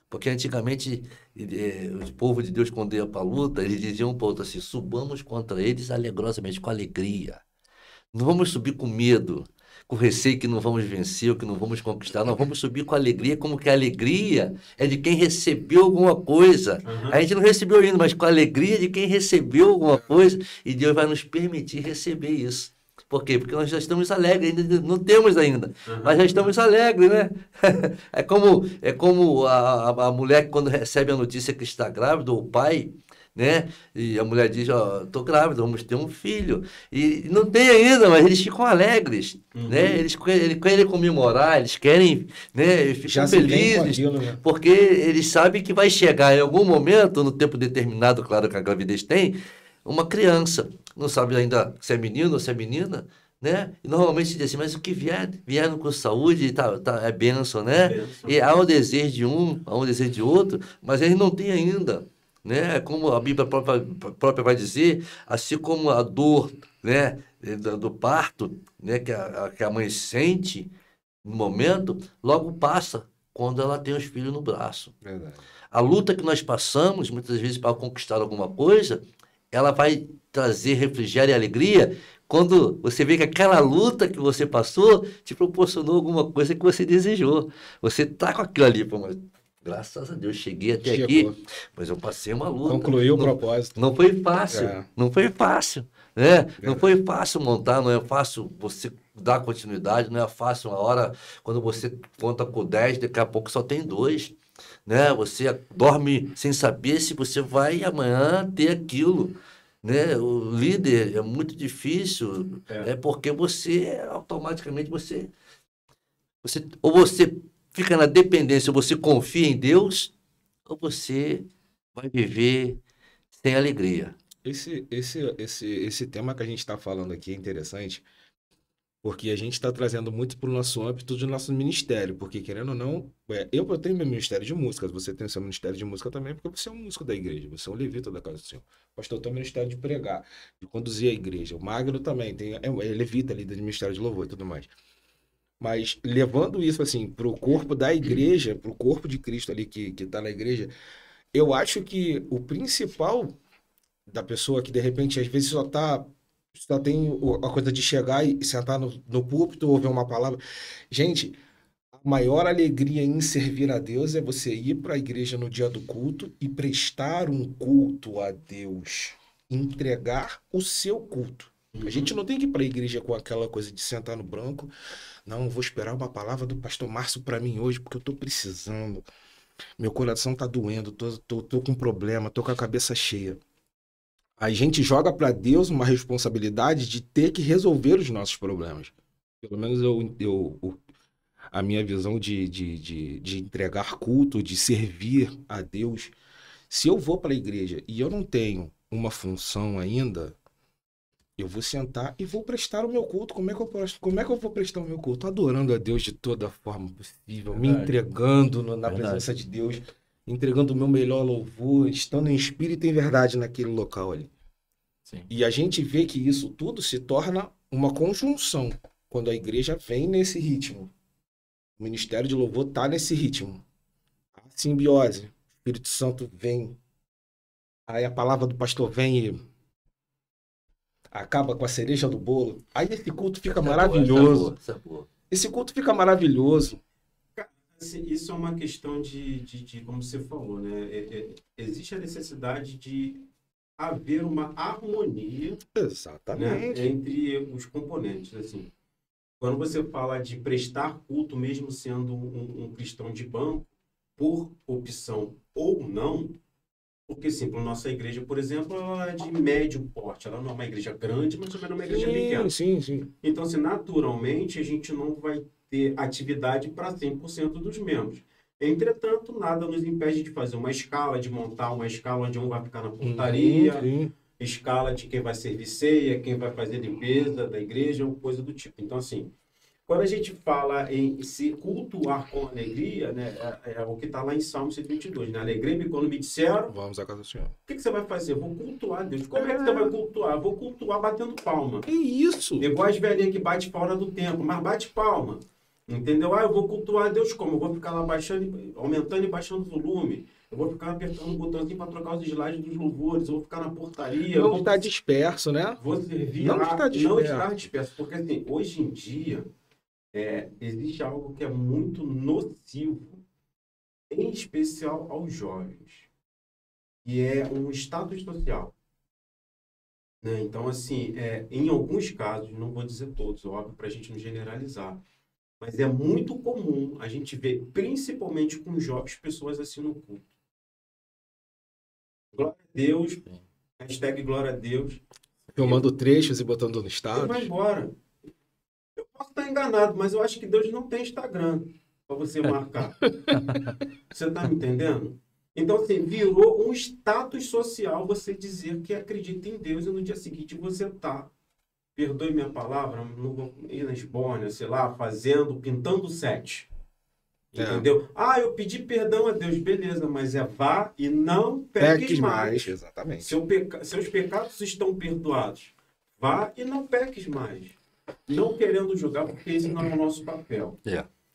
Porque antigamente, o povo de Deus, quando ia para a luta, eles diziam para o outro assim, subamos contra eles alegrosamente, com alegria. Não vamos subir com medo. com receio que não vamos vencer, ou que não vamos conquistar. Nós vamos subir com alegria, como que a alegria é de quem recebeu alguma coisa. Aham. A gente não recebeu ainda, mas com a alegria de quem recebeu alguma coisa, e Deus vai nos permitir receber isso. Por quê? Porque nós já estamos alegres, ainda não temos ainda, mas já estamos alegres, né? É como a mulher que quando recebe a notícia que está grávida, ou o pai, né? E a mulher diz, ó, tô grávida, vamos ter um filho. E não tem ainda, mas eles ficam alegres, né? Eles querem comemorar, eles querem, né? Eles ficam Já se vem com felizes, aquilo, né? porque eles sabem que vai chegar em algum momento, no tempo determinado, claro que a gravidez tem, uma criança. Não sabe ainda se é menino ou se é menina, né? E normalmente se diz assim, mas o que vieram com saúde, é bênção, né? Bênção. E há um desejo de um, há um desejo de outro, mas eles não têm ainda, né? Como a Bíblia própria vai dizer, assim como a dor, né, do parto, né, que a mãe sente no momento, logo passa quando ela tem os filhos no braço. Verdade. A luta que nós passamos, muitas vezes, para conquistar alguma coisa, ela vai trazer refrigério e alegria quando você vê que aquela luta que você passou te proporcionou alguma coisa que você desejou. Você está com aquilo ali, pô, mas graças a Deus cheguei até Chegou. aqui, mas eu passei uma luta. Concluiu o Não- propósito. Não foi fácil, É. não foi fácil, né? Não foi fácil montar, não é fácil você dar continuidade, não é fácil uma hora, quando você conta com 10, daqui a pouco só tem 2, né? Você dorme sem saber se você vai amanhã ter aquilo, né? O líder é muito difícil, É. porque você, automaticamente, ou você fica na dependência, ou você confia em Deus, ou você vai viver sem alegria. Esse tema que a gente está falando aqui é interessante, porque a gente está trazendo muito para o nosso âmbito do nosso ministério, porque querendo ou não, eu tenho meu ministério de música, você tem o seu ministério de música também, porque você é um músico da igreja, você é um levita da casa do Senhor. O pastor tem o ministério de pregar, de conduzir a igreja. O Magno também é levita ali do ministério de louvor e tudo mais. Mas levando isso assim para o corpo da igreja, para o corpo de Cristo ali que está na igreja, eu acho que o principal da pessoa que de repente às vezes só tem a coisa de chegar e sentar no púlpito, ouvir uma palavra. Gente, a maior alegria em servir a Deus é você ir para a igreja no dia do culto e prestar um culto a Deus, entregar o seu culto. A gente não tem que ir para a igreja com aquela coisa de sentar no banco. Não, vou esperar uma palavra do pastor Márcio para mim hoje, porque eu estou precisando. Meu coração está doendo, tô com problema, tô com a cabeça cheia. A gente joga para Deus uma responsabilidade de ter que resolver os nossos problemas. Pelo menos a minha visão de entregar culto, de servir a Deus. Se eu vou para a igreja e eu não tenho uma função ainda, eu vou sentar e vou prestar o meu culto. Como é que eu vou prestar o meu culto? Adorando a Deus de toda forma possível, me Verdade. entregando na Verdade. presença de Deus, entregando o meu melhor louvor, estando em espírito e em verdade naquele local ali. Sim. E a gente vê que isso tudo se torna uma conjunção quando a igreja vem nesse ritmo. O ministério de louvor está nesse ritmo. A simbiose, o Espírito Santo vem. Aí a palavra do pastor vem e acaba com a cereja do bolo. Aí esse culto fica maravilhoso. Essa é boa. Esse culto fica maravilhoso. Assim, isso é uma questão de como você falou, né? Existe a necessidade de haver uma harmonia, né, Exatamente. entre os componentes. Assim, quando você fala de prestar culto, mesmo sendo um cristão de banco, por opção ou não, porque, assim, para a nossa igreja, por exemplo, ela é de médio porte. Ela não é uma igreja grande, mas também não é uma igreja pequena. Sim. Então, assim, naturalmente, a gente não vai ter atividade para 100% dos membros. Entretanto, nada nos impede de fazer uma escala, de montar uma escala onde um vai ficar na portaria, Sim. escala de quem vai servir ceia, quem vai fazer limpeza da igreja, ou coisa do tipo. Então, assim, quando a gente fala em se cultuar com alegria, né, é o que está lá em Salmo 122, né? Alegria-me quando me disseram, Vamos à casa do Senhor. o que você vai fazer? Vou cultuar Deus. Como é que você vai cultuar? Vou cultuar batendo palma. Que isso? Igual as velhinhas que bate fora do tempo, mas bate palma. Entendeu? Eu vou cultuar Deus como? Eu vou ficar lá baixando, aumentando e baixando o volume. Eu vou ficar apertando o botãozinho para trocar os slides dos louvores. Eu vou ficar na portaria. Não está disperso, né? Vou servir Não lá. está disperso. Não estar disperso. Porque, assim, hoje em dia, existe algo que é muito nocivo, em especial aos jovens, que é um status social. Né? Então, assim, em alguns casos, não vou dizer todos, óbvio, para a gente não generalizar, mas é muito comum a gente ver, principalmente com jovens, pessoas assim no culto. Glória a Deus, hashtag glória a Deus. Filmando trechos e botando no E vai status. embora. Eu posso estar enganado, mas eu acho que Deus não tem Instagram para você marcar. Você está me entendendo? Então, assim, virou um status social você dizer que acredita em Deus e no dia seguinte você está, perdoe minha palavra, no, na Esbórnia, sei lá, pintando set. Entendeu? Eu pedi perdão a Deus, beleza, mas vá e não peques mais. Exatamente. Seus pecados estão perdoados. Vá e não peques mais. Não querendo julgar, porque esse não é o nosso papel.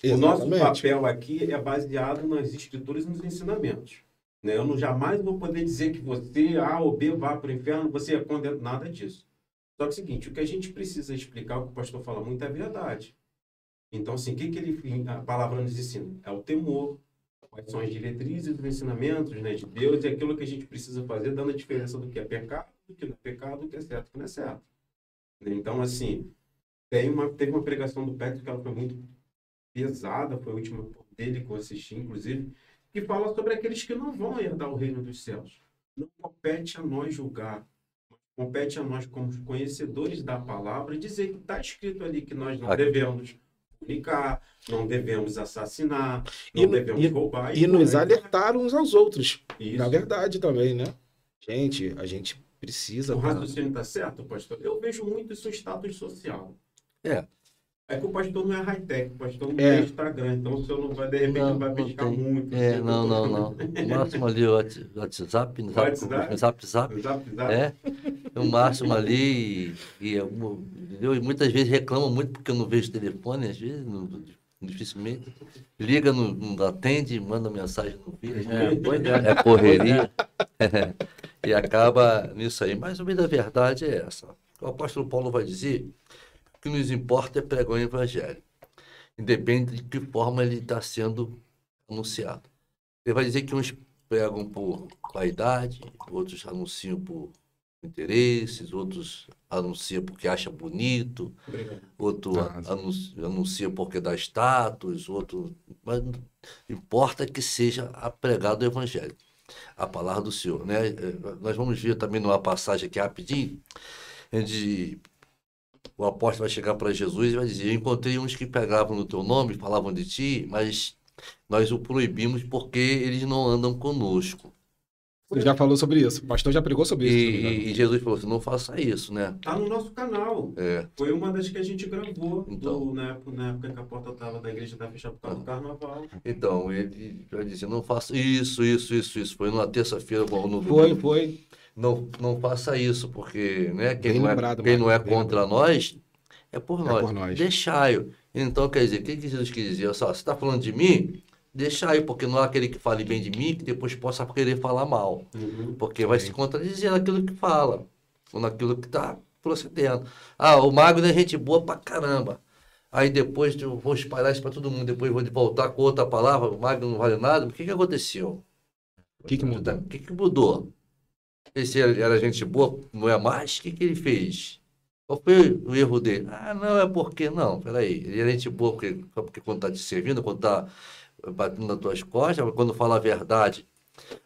O nosso papel aqui é baseado nas escrituras e nos ensinamentos. Né? Eu jamais vou poder dizer que você, A ou B, vá para o inferno, você é condenado, nada disso. Só que é o seguinte, o que a gente precisa explicar, o que o pastor fala muito, é verdade. Então, assim, o que a palavra nos ensina? É o temor, quais são as diretrizes dos ensinamentos, né, de Deus, e aquilo que a gente precisa fazer, dando a diferença do que é pecado, do que não é pecado, do que é certo, do que não é certo. Então, assim, teve uma pregação do Petro que ela foi muito pesada, foi a última dele que eu assisti, inclusive, que fala sobre aqueles que não vão herdar o reino dos céus. Não compete a nós julgar, compete a nós, como conhecedores da palavra, dizer que está escrito ali que nós não devemos comunicar, não devemos assassinar, não devemos roubar. E nos alertar uns aos outros. Isso. Na verdade também, né? Gente, a gente precisa... O raciocínio está certo, pastor? Eu vejo muito isso em status social. É que o pastor não é high-tech, o pastor não tem Instagram, então o senhor não vai, de repente, não vai pescar muito. Não. O máximo ali, o WhatsApp, Zap. O máximo ali, e muitas vezes reclamam muito porque eu não vejo telefone, às vezes, dificilmente. Liga, não atende, manda mensagem, não vira. É correria. E acaba nisso aí. Mas a verdade é essa. O apóstolo Paulo vai dizer... O que nos importa é pregar o evangelho, independente de que forma ele está sendo anunciado. Ele vai dizer que uns pregam por vaidade, outros anunciam por interesses, outros anunciam porque acha bonito, outro anuncia porque dá status, outro... Mas importa que seja pregado o evangelho, a palavra do Senhor. Né? Nós vamos ver também numa passagem aqui rapidinho, onde... O apóstolo vai chegar para Jesus e vai dizer: eu encontrei uns que pegavam no teu nome, falavam de ti, mas nós o proibimos porque eles não andam conosco. Você já falou sobre isso, o pastor já pregou sobre isso. E Jesus falou assim: não faça isso, né? Tá no nosso canal. Foi uma das que a gente gravou na época que a porta estava da igreja estava fechada por causa do carnaval. Então, ele vai dizer: não faça isso. Foi numa terça-feira. Foi. Não faça isso, porque né, quem não é contra nós, é por nós. Deixai-o. Então, quer dizer, o que Jesus quis dizer? Você está falando de mim? Deixai-o, porque não há aquele que fale bem de mim que depois possa querer falar mal. Porque vai se contradizer naquilo que fala, ou naquilo que está procedendo. O Magno é gente boa pra caramba. Aí depois eu vou espalhar isso para todo mundo, depois vou voltar com outra palavra, o Magno não vale nada. O que aconteceu? O que mudou? O que mudou? Esse era gente boa, não é mais? O que ele fez? Qual foi o erro dele? Não, é porque... Não, peraí. Ele é gente boa porque quando está te servindo, quando está batendo nas tuas costas, quando fala a verdade,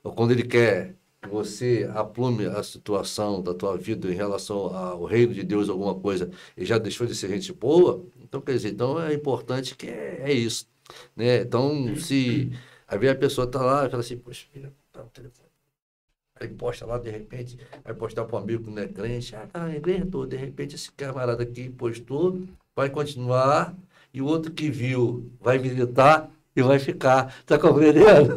ou quando ele quer que você aplume a situação da tua vida em relação ao reino de Deus, alguma coisa, e já deixou de ser gente boa, então, quer dizer, então é importante que é isso. Né? Então, se... Aí a pessoa está lá e fala assim, poxa, filha, tá no telefone. Aí posta lá, de repente, vai postar para um amigo que não é crente, tá na igreja toda, de repente esse camarada aqui postou, vai continuar, e o outro que viu vai militar e vai ficar. Tá compreendendo?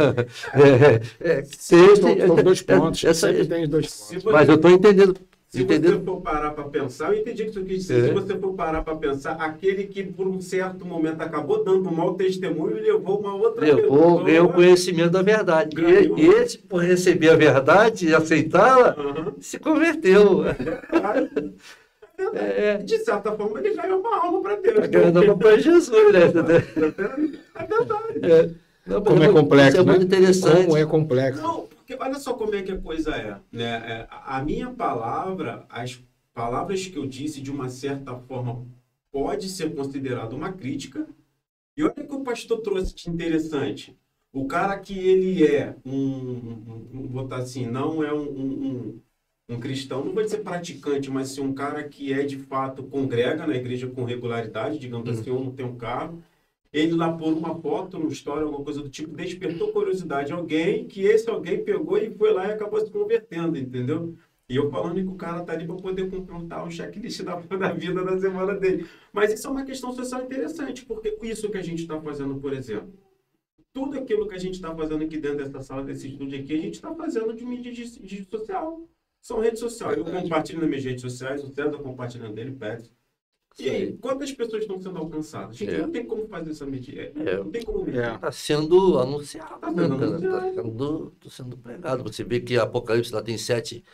São dois pontos, sempre tem dois pontos. Mas eu estou entendendo. Se você for parar para pensar, eu entendi o que você quis dizer. Se você for parar para pensar, aquele que por um certo momento acabou dando um mau testemunho e levou uma outra pessoa. Ganhou o conhecimento da verdade. E esse, por receber a verdade e aceitá-la, se converteu. De certa forma, ele ganhou uma alma para Deus. Tá querendo acompanhar Jesus, né? É verdade. Não, Como é isso complexo, é né? muito interessante. Como é complexo. Não, porque olha só como é que a coisa é, né? A minha palavra, as palavras que eu disse, de uma certa forma, pode ser considerada uma crítica. E olha o que o pastor trouxe de interessante. O cara que ele é vou botar assim, não é um cristão, não vou dizer praticante, mas assim, um cara que é de fato, congrega na igreja com regularidade, digamos assim, ou não tem um carro. Ele lá por uma foto, uma história, alguma coisa do tipo, despertou curiosidade de alguém, que esse alguém pegou e foi lá e acabou se convertendo, entendeu? E eu falando que o cara tá ali para poder completar o checklist da vida da semana dele. Mas isso é uma questão social interessante, porque isso que a gente está fazendo, por exemplo, tudo aquilo que a gente está fazendo aqui dentro dessa sala, desse estúdio aqui, a gente está fazendo de mídia de social. São redes sociais. Eu compartilho nas minhas redes sociais, o César compartilhando dele, Pérez. E aí, quantas pessoas estão sendo alcançadas? A gente não tem como fazer essa medida. Não tem como medir. Está sendo anunciado, Tá né, sendo cara? anunciado. Tá sendo pregado. Você vê que Apocalipse lá tem 7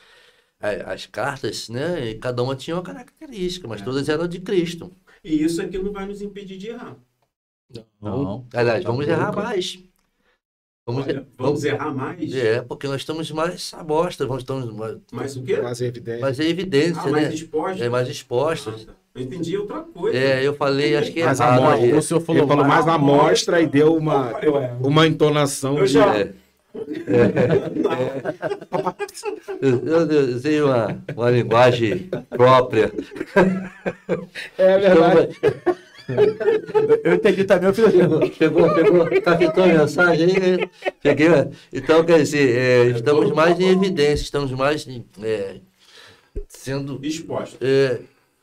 as cartas, né? E cada uma tinha uma característica, mas todas eram de Cristo. E isso aqui não vai nos impedir de errar. Não. Aliás, vamos errar mais. Vamos errar mais? Porque nós estamos mais amostras, estamos Mais o quê? Mais evidente. mais em evidência, Mais né? expostos? Mais expostos. Eu entendi outra coisa. Eu falei, acho que é Mas errado. amostra. O senhor Ele falou mais na amostra e deu uma entonação Eu de... já- Eu tenho uma linguagem própria. É verdade. Eu entendi também, eu fiz assim. Pegou, captou a mensagem aí? Peguei. Então, quer dizer, estamos mais em evidência, estamos mais sendo... Exposto.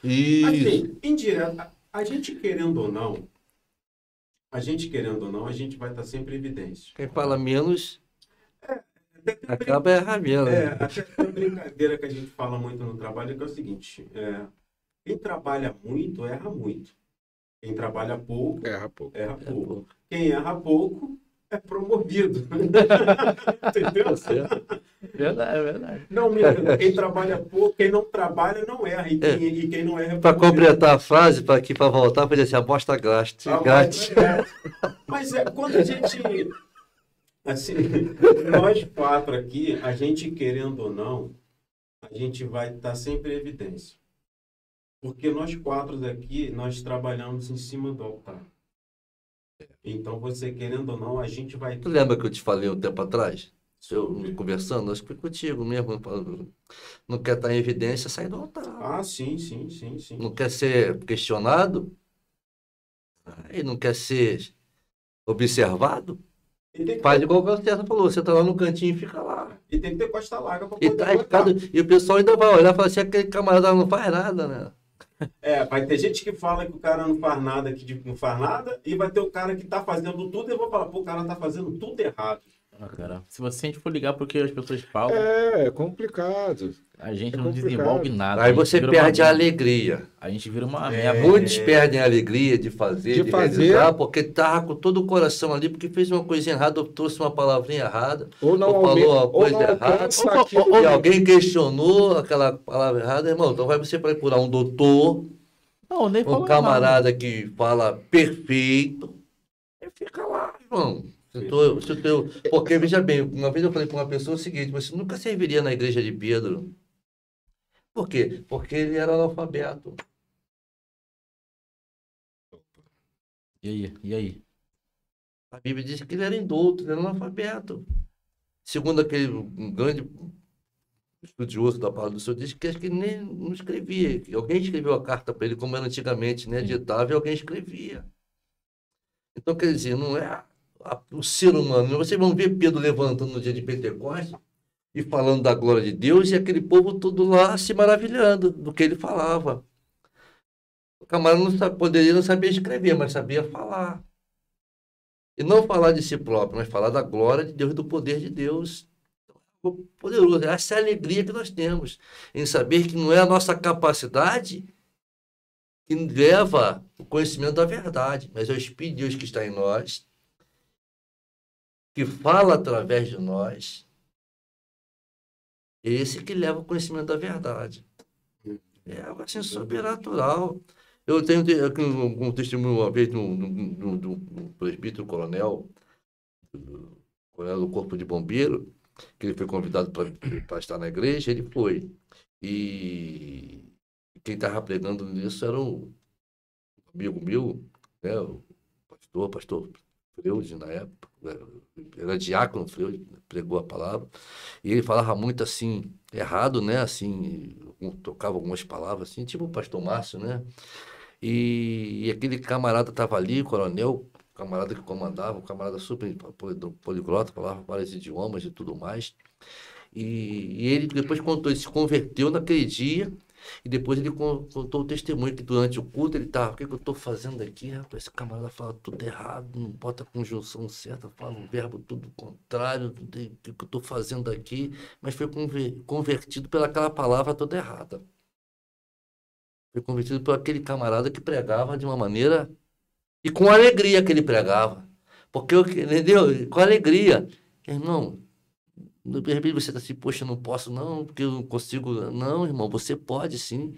Isso. Assim, indireto, a gente querendo ou não, a gente vai estar sempre em evidência. Quem fala menos, acaba errando menos. Até a brincadeira que a gente fala muito no trabalho é que é o seguinte, quem trabalha muito, erra muito. Quem trabalha pouco, Erra pouco. erra pouco. Quem erra pouco, é promovido. Entendeu? É verdade. Não, mesmo. Quem trabalha pouco, quem não trabalha, não erra. E quem não erra, é Para promovido. completar a frase, para voltar, para dizer assim, aposta grátis. Mas quando a gente... Assim, nós 4 aqui, a gente querendo ou não, a gente vai estar sempre em evidência. Porque nós 4 aqui, nós trabalhamos em cima do altar. Então, você querendo ou não, a gente vai... Tu lembra que eu te falei um tempo atrás? Eu conversando, acho que foi contigo mesmo. Não quer estar em evidência, sai do altar. Ah, sim. Não quer ser questionado? E não quer ser observado? E tem que Faz ter, igual o César falou, você tá lá no cantinho e fica lá. e tem que ter costa larga para E, poder tá, botar. e o pessoal ainda vai olhar e falar assim, aquele camarada não faz nada, né? Vai ter gente que fala que o cara não faz nada, não faz nada, e vai ter o cara que tá fazendo tudo, e eu vou falar, pô, o cara tá fazendo tudo errado. Cara, se a gente for ligar porque as pessoas falam, É complicado. a gente é não complicado. desenvolve nada. Aí a gente você vira perde uma- a alegria. A gente vira uma Muitos perdem a alegria de fazer, De fazer. realizar, porque tava com todo o coração ali, porque fez uma coisinha errada, ou trouxe uma palavrinha errada, Ou não ou falou uma ou coisa não errada, alcança ou- aquilo. ou- e alguém questionou aquela palavra errada, irmão, então você vai procurar um doutor, Não, nem um falou camarada que fala perfeito, e fica lá, irmão. Porque, veja bem, uma vez eu falei para uma pessoa o seguinte, você nunca serviria na igreja de Pedro. Por quê? Porque ele era analfabeto. E aí? A Bíblia diz que ele era indouto, ele era analfabeto. Segundo aquele grande estudioso da palavra do Senhor, diz que acho que ele nem não escrevia. Que alguém escreveu a carta para ele, como era antigamente, né? Ditava e alguém escrevia. Então, quer dizer, não é o ser humano. Vocês vão ver Pedro levantando no dia de Pentecostes e falando da glória de Deus e aquele povo todo lá se maravilhando do que ele falava. O camarada poderia não saber escrever, mas sabia falar. E não falar de si próprio, mas falar da glória de Deus e do poder de Deus. Poderoso. Essa é a alegria que nós temos, em saber que não é a nossa capacidade que leva o conhecimento da verdade, mas é o Espírito de Deus que está em nós, que fala através de nós, esse que leva o conhecimento da verdade. É algo assim sobrenatural. Eu tenho aqui um testemunho uma vez do presbítero coronel do Corpo de Bombeiro, que ele foi convidado para estar na igreja, ele foi. E quem estava pregando nisso era um amigo meu, né, o pastor Freude, na época, era diácono Freude, pregou a palavra, e ele falava muito assim, errado, né, assim, tocava algumas palavras assim, tipo o pastor Márcio, né, e aquele camarada estava ali, o coronel, o camarada que comandava, um camarada super poliglota, falava vários idiomas e tudo mais, e ele depois contou, ele se converteu naquele dia. E depois ele contou o testemunho que durante o culto ele estava, o que eu estou fazendo aqui, rapaz? Esse camarada fala tudo errado, não bota a conjunção certa, fala um verbo tudo contrário, o que eu estou fazendo aqui, mas foi convertido pelaquela palavra toda errada. Foi convertido por aquele camarada que pregava de uma maneira, e com alegria que ele pregava. Porque, entendeu? Com alegria. Irmão, de repente você está assim, poxa, eu não posso não, porque eu não consigo. Não, irmão, você pode sim.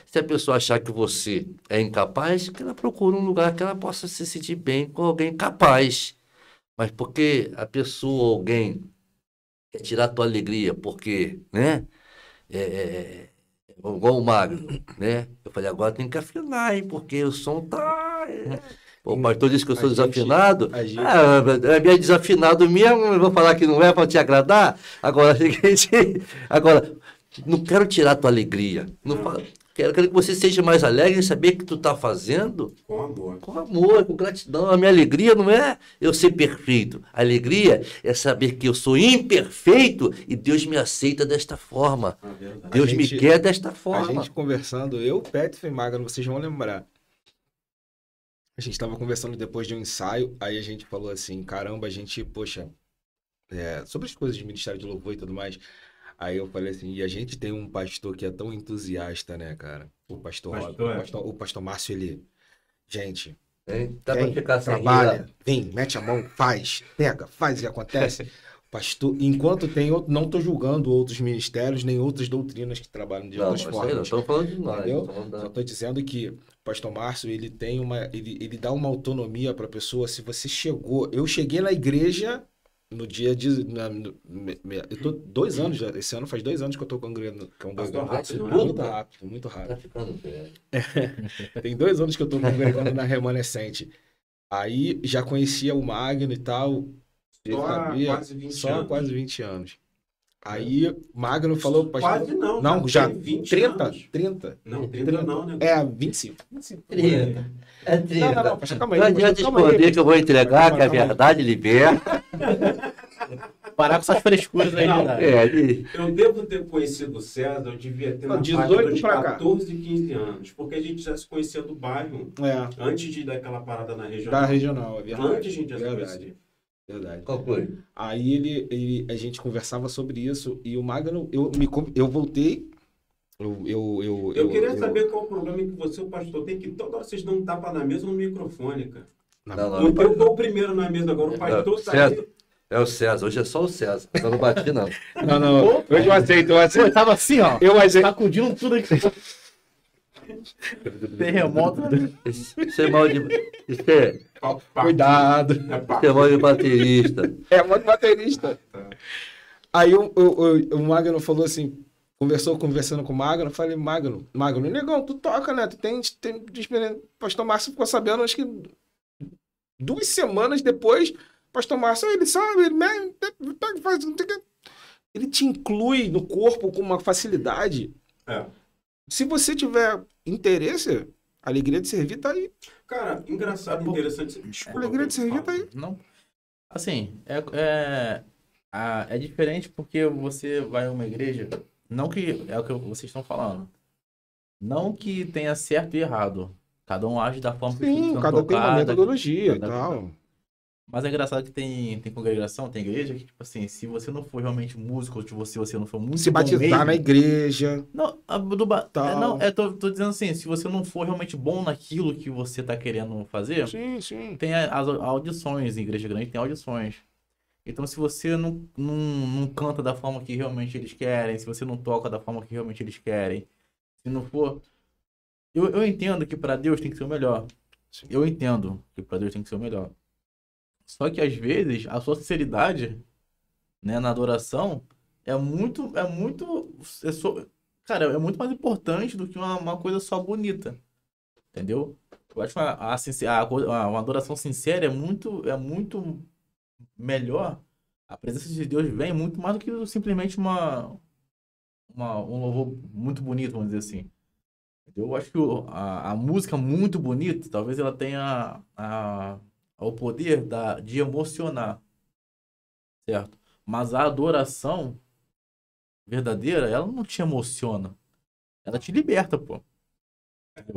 Se a pessoa achar que você é incapaz, que ela procure um lugar que ela possa se sentir bem com alguém capaz. Mas porque a pessoa, alguém, quer tirar a tua alegria, porque, né? Igual o Magno, né? Eu falei, agora tem que afinar, hein? Porque o som tá... O pastor disse que eu sou desafinado. É bem desafinado mesmo, eu vou falar que não é para te agradar. Agora, agora, não quero tirar a tua alegria. Não quero que você seja mais alegre em saber que tu está fazendo. Com amor. Com amor, com gratidão. A minha alegria não é eu ser perfeito. A alegria é saber que eu sou imperfeito e Deus me aceita desta forma. Deus me quer desta forma. A gente conversando, eu, Peterson e Magno, vocês vão lembrar. A gente estava conversando depois de um ensaio, aí a gente falou assim, caramba, a gente, poxa, sobre as coisas de Ministério de Louvor e tudo mais. Aí eu falei assim, e a gente tem um pastor que é tão entusiasta, né, cara? O pastor Márcio, ele, gente, dá pra ficar sem trabalha, vem, mete a mão, faz, pega, faz e acontece. Pastor, enquanto tem outro, não estou julgando outros ministérios, nem outras doutrinas que trabalham de outras formas. Não estou falando de nós. Só estou dizendo que o pastor Márcio, ele tem ele dá uma autonomia para a pessoa. Se você chegou... Eu cheguei na igreja no dia de... eu tô 2 anos já. Esse ano faz 2 anos que eu estou congregando. Muito rápido. Tá ficando velho. Tem 2 anos que eu estou congregando na Remanescente. Aí já conhecia o Magno e tal... Quase 20 anos. Aí Magno falou... Quase não. Não, já 20 30. anos. 30. Não, 30 não, né? 25. 30. É 30. Não, calma aí. Não adianta esconder que eu vou entregar, que a verdade liberta. Parar com essas frescuras aí. Eu devo ter conhecido o César, eu devia ter na faixa de 14, 15 anos. Porque a gente já se conhecia do bairro. Antes de dar aquela parada na regional. Da regional, é verdade. Antes a gente já se conhecia. Verdade. Qual foi? Aí a gente conversava sobre isso e o Magno, eu voltei. Eu queria saber qual o problema que você, o pastor, tem que toda hora vocês dão um tapa na mesa ou no microfone, cara. Não. Eu tô o primeiro na mesa agora, o pastor tá aí. É o César, hoje é só o César. Eu não bati, não. Não. Hoje eu aceito. Eu tava assim, ó. Eu aceito. Sacudindo tudo aqui. Terremoto. Isso é mal de... Isso é... Cuidado. Isso é mal de baterista. É mal de baterista. Aí o Magno falou assim, conversando com o Magno, eu falei, Magno, negão, tu toca, né? Tu tem experiência. Pastor Márcio ficou sabendo, acho que 2 semanas depois, Pastor Márcio, ele sabe, ele te inclui no corpo com uma facilidade. Se você tiver interesse, a alegria de servir tá aí. Cara, engraçado, interessante. Desculpa, a alegria de servir tá aí. Não. Assim, é diferente porque você vai a uma igreja, não que é o que vocês estão falando. Não que tenha certo e errado. Cada um age da forma que sim, cada tem uma metodologia e tal. Mas é engraçado que tem congregação, tem igreja que, tipo assim, se você não for realmente músico, ou se você não for muito se batizar mesmo, na igreja. Não, tô dizendo assim, se você não for realmente bom naquilo que você tá querendo fazer, sim. Tem as audições, em igreja grande tem audições. Então, se você não canta da forma que realmente eles querem, se você não toca da forma que realmente eles querem, Se não for... Eu entendo que para Deus tem que ser o melhor. Sim. Eu entendo que para Deus tem que ser o melhor. Só que às vezes a sua sinceridade, né, na adoração cara, é muito mais importante do que uma coisa só bonita. Entendeu? Eu acho que uma adoração sincera é muito melhor. A presença de Deus vem muito mais do que simplesmente um louvor muito bonito, vamos dizer assim. Eu acho que a música muito bonita, talvez ela tenha o poder de emocionar, certo? Mas a adoração verdadeira, ela não te emociona. Ela te liberta, pô.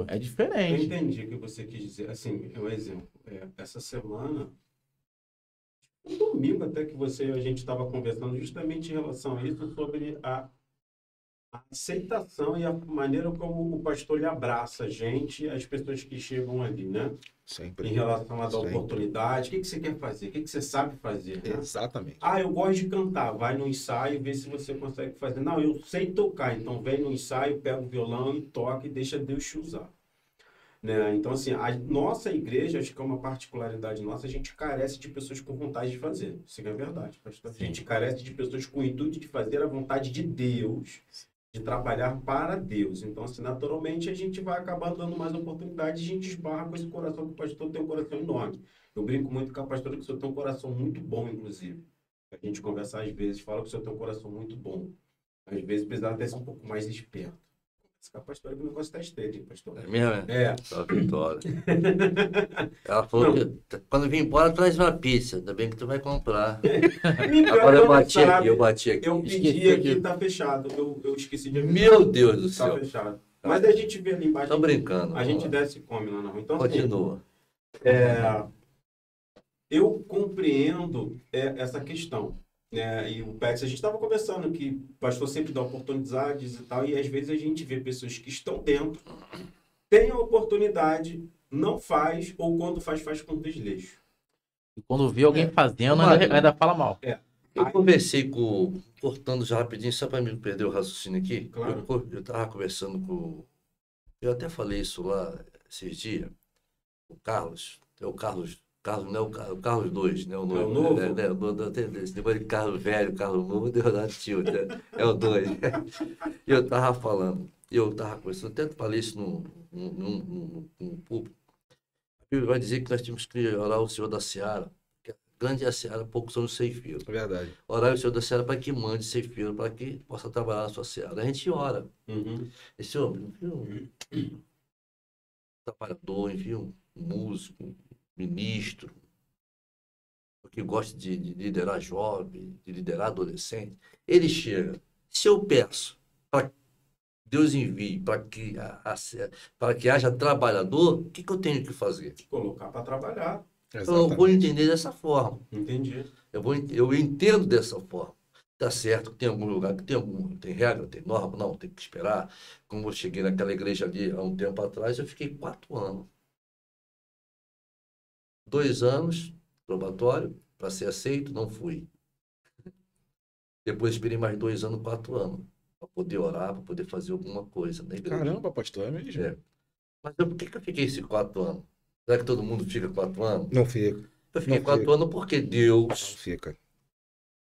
É Eu diferente. entendi o que você quis dizer. Assim, um exemplo. Essa semana, um domingo até que a gente estava conversando justamente em relação a isso, sobre a aceitação e a maneira como o pastor lhe abraça a gente, as pessoas que chegam ali, né? Sempre. Em relação a dar Sempre. oportunidade. O que você quer fazer? O que você sabe fazer, né? Exatamente. Ah, eu gosto de cantar. Vai no ensaio e vê se você consegue fazer. Não, eu sei tocar. Então vem no ensaio, pega o violão e toca e deixa Deus te usar. Né? Então, assim, a nossa igreja, acho que é uma particularidade nossa, a gente carece de pessoas com vontade de fazer. Isso é verdade, pastor. A gente carece de pessoas com o intuito de fazer a vontade de Deus, de trabalhar para Deus. Então, assim, naturalmente, a gente vai acabar dando mais oportunidade e a gente esbarra com esse coração, que o pastor tem um coração enorme. Eu brinco muito com a pastora que o senhor tem um coração muito bom, inclusive. A gente conversa às vezes, fala que o senhor tem um coração muito bom. Às vezes, precisava até ser um pouco mais esperto. Com a pastora que o negócio está estreito, hein, pastor? É mesmo? É. Só Vitória. Ela falou que quando vir embora, traz uma pizza. Ainda bem que tu vai comprar. Agora eu bati aqui, eu bati aqui. Eu pedi aqui, tá fechado. Eu esqueci de avisar. Meu Deus do Tá céu. fechado. Mas a gente vê ali embaixo. Tô brincando. A gente desce e come lá na rua. Então, assim, Continua. eu compreendo essa questão. Né? E o Pex, a gente estava conversando que o pastor sempre dá oportunidades e tal, e às vezes a gente vê pessoas que estão dentro, tem a oportunidade, não faz, ou quando faz com desleixo. E quando vê alguém fazendo, Mas- ainda fala mal. Eu conversei cortando já rapidinho, só para não perder o raciocínio aqui. Claro. Eu estava conversando com. Eu até falei isso lá esses dias. O Carlos. É o Carlos. Carlos não é o Carlos 2, né? O novo. É o novo? Esse negócio de Carlos velho, Carlos novo, deu nada tio, né? É o 2. E eu estava falando, eu estava conversando, até falei isso num público. A Bíblia vai dizer que nós temos que orar o Senhor da Seara. Grande é a seara, poucos são os ceifeiros. É verdade. Orar o Senhor da Seara para que mande ceifeiro, para que possa trabalhar na sua seara. A gente ora. Uhum. Esse homem, envia um trabalhador, envia um músico, um ministro, que gosta de liderar jovem, de liderar adolescente. Ele chega. Se eu peço para que Deus envie, para que haja trabalhador, o que eu tenho que fazer? Colocar para trabalhar. Então, eu vou entender dessa forma. Entendi. Eu entendo dessa forma. Tá certo que tem algum lugar que tem regra, tem norma, não, tem que esperar. Como eu cheguei naquela igreja ali há um tempo atrás, eu fiquei 4 anos. 2 anos, probatório, para ser aceito, não fui. Depois esperei mais 2 anos, 4 anos, para poder orar, para poder fazer alguma coisa na igreja. Caramba, pastor, é mesmo? É. Mas por que eu fiquei esses 4 anos? Será que todo mundo fica 4 anos? Não fica. Eu fiquei Não 4 fica. anos porque Não Deus, fica.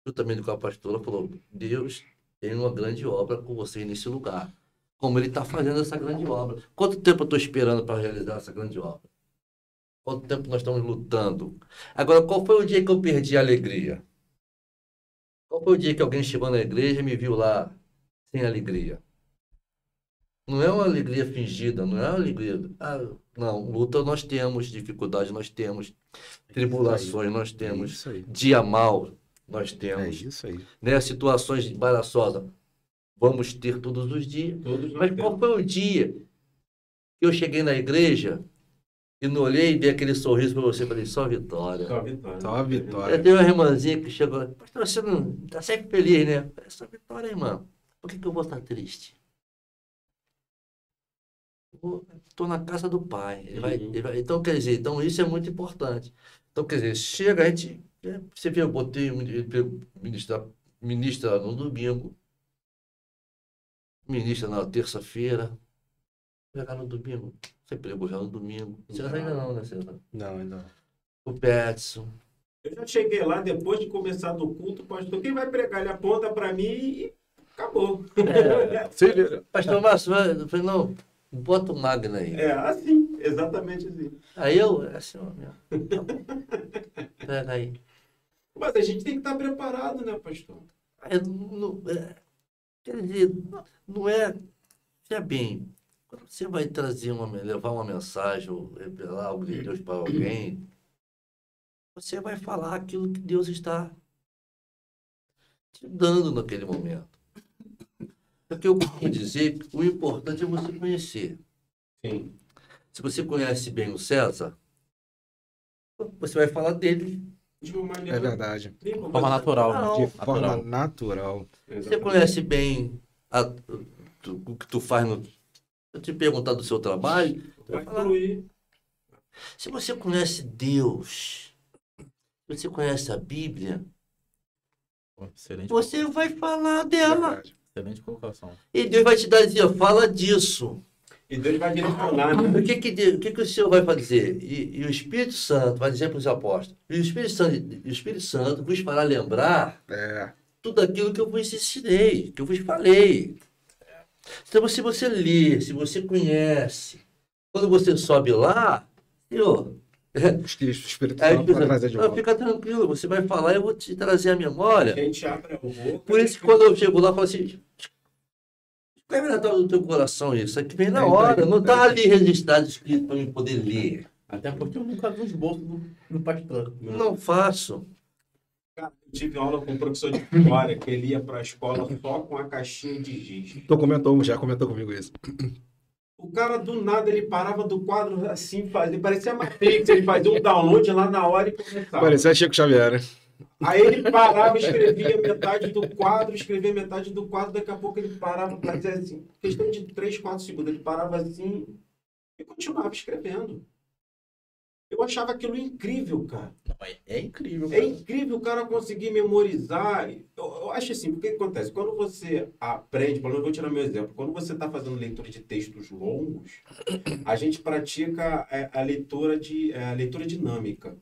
juntamente com a pastora, falou: Deus tem uma grande obra com você nesse lugar. Como ele está fazendo essa grande obra. Quanto tempo eu estou esperando para realizar essa grande obra? Quanto tempo nós estamos lutando? Agora, qual foi o dia que eu perdi a alegria? Qual foi o dia que alguém chegou na igreja e me viu lá sem alegria? Não é uma alegria fingida, não é uma alegria. Não, luta nós temos, dificuldade nós temos, tribulações nós É temos, isso aí. dia mal nós É temos, isso aí. né? Situações embaraçosas vamos ter todos os dias. Todos nós Mas qual temos. foi o dia que eu cheguei na igreja e não olhei e dei aquele sorriso para você e falei: só vitória. Só a vitória. Só a vitória. Eu tenho uma irmãzinha que chegou: pastor, você não está sempre feliz, né? Eu falei: só vitória, irmã. Por que eu vou estar triste? Estou na casa do pai. Então, quer dizer, isso é muito importante. Então, quer dizer, chega, a gente. Você vê, eu botei ministra no domingo. ministra na terça-feira, pregar no domingo. Você pregou já no domingo. César ainda não, né, César? Não, ainda não. O Petson. Eu já cheguei lá, depois de começar do culto, pastor, quem vai pregar? Ele aponta para mim e acabou. Você vê. Pastor Márcio, eu falei, não, bota o Magna aí. É assim, exatamente assim. Aí eu, é assim, ó, meu. Tá bom. Pega aí. Mas a gente tem que estar preparado, né, pastor? Aí, quer dizer, não é. Veja bem, quando você vai trazer levar uma mensagem, ou revelar algo de Deus para alguém, você vai falar aquilo que Deus está te dando naquele momento. Porque eu costumo dizer que o importante é você conhecer. Sim. Se você conhece bem o César, você vai falar dele. De uma maneira... É verdade. De forma natural. Não, De natural. forma natural. Você conhece bem o que tu faz no... Eu te perguntar do seu trabalho, tu Vai vai falar. fluir. Se você conhece Deus, se você conhece a Bíblia, Excelente, você vai falar dela. Verdade. excelente colocação. E Deus vai te dar dizer, ó, fala disso. E Deus vai direcionar, né? O que o Senhor vai fazer? E o Espírito Santo vai dizer para os apóstolos, e o Espírito Santo vos fará lembrar É. tudo aquilo que eu vos ensinei, que eu vos falei. Então, se você lê, se você conhece, quando você sobe lá, Senhor, O Espírito aí, Santo vai trazer de volta. fica tranquilo, você vai falar, eu vou te trazer a memória. A gente abre a boca. Por isso que quando eu chego lá, eu falo assim, escreve na do teu coração isso aqui vem na hora, não está ali registrado, escrito para eu poder ler. Até porque eu nunca vi os bolsos do pastor. Não faço. Cara, eu tive aula com um professor de história que ele ia para a escola só com a caixinha de giz. Já comentou comigo isso. O cara, do nada, ele parava do quadro assim, fazia, parecia Matrix, ele fazia um download lá na hora e começava. Parecia Chico Xavier, né? Aí ele parava, escrevia metade do quadro, daqui a pouco ele parava, fazia assim, questão de 3, 4 segundos, ele parava assim e continuava escrevendo. Eu achava aquilo incrível, cara. É incrível, É incrível o cara conseguir memorizar. Eu acho assim, porque o que acontece? Quando você aprende, pelo menos eu vou tirar meu exemplo, quando você está fazendo leitura de textos longos, a gente pratica a leitura dinâmica.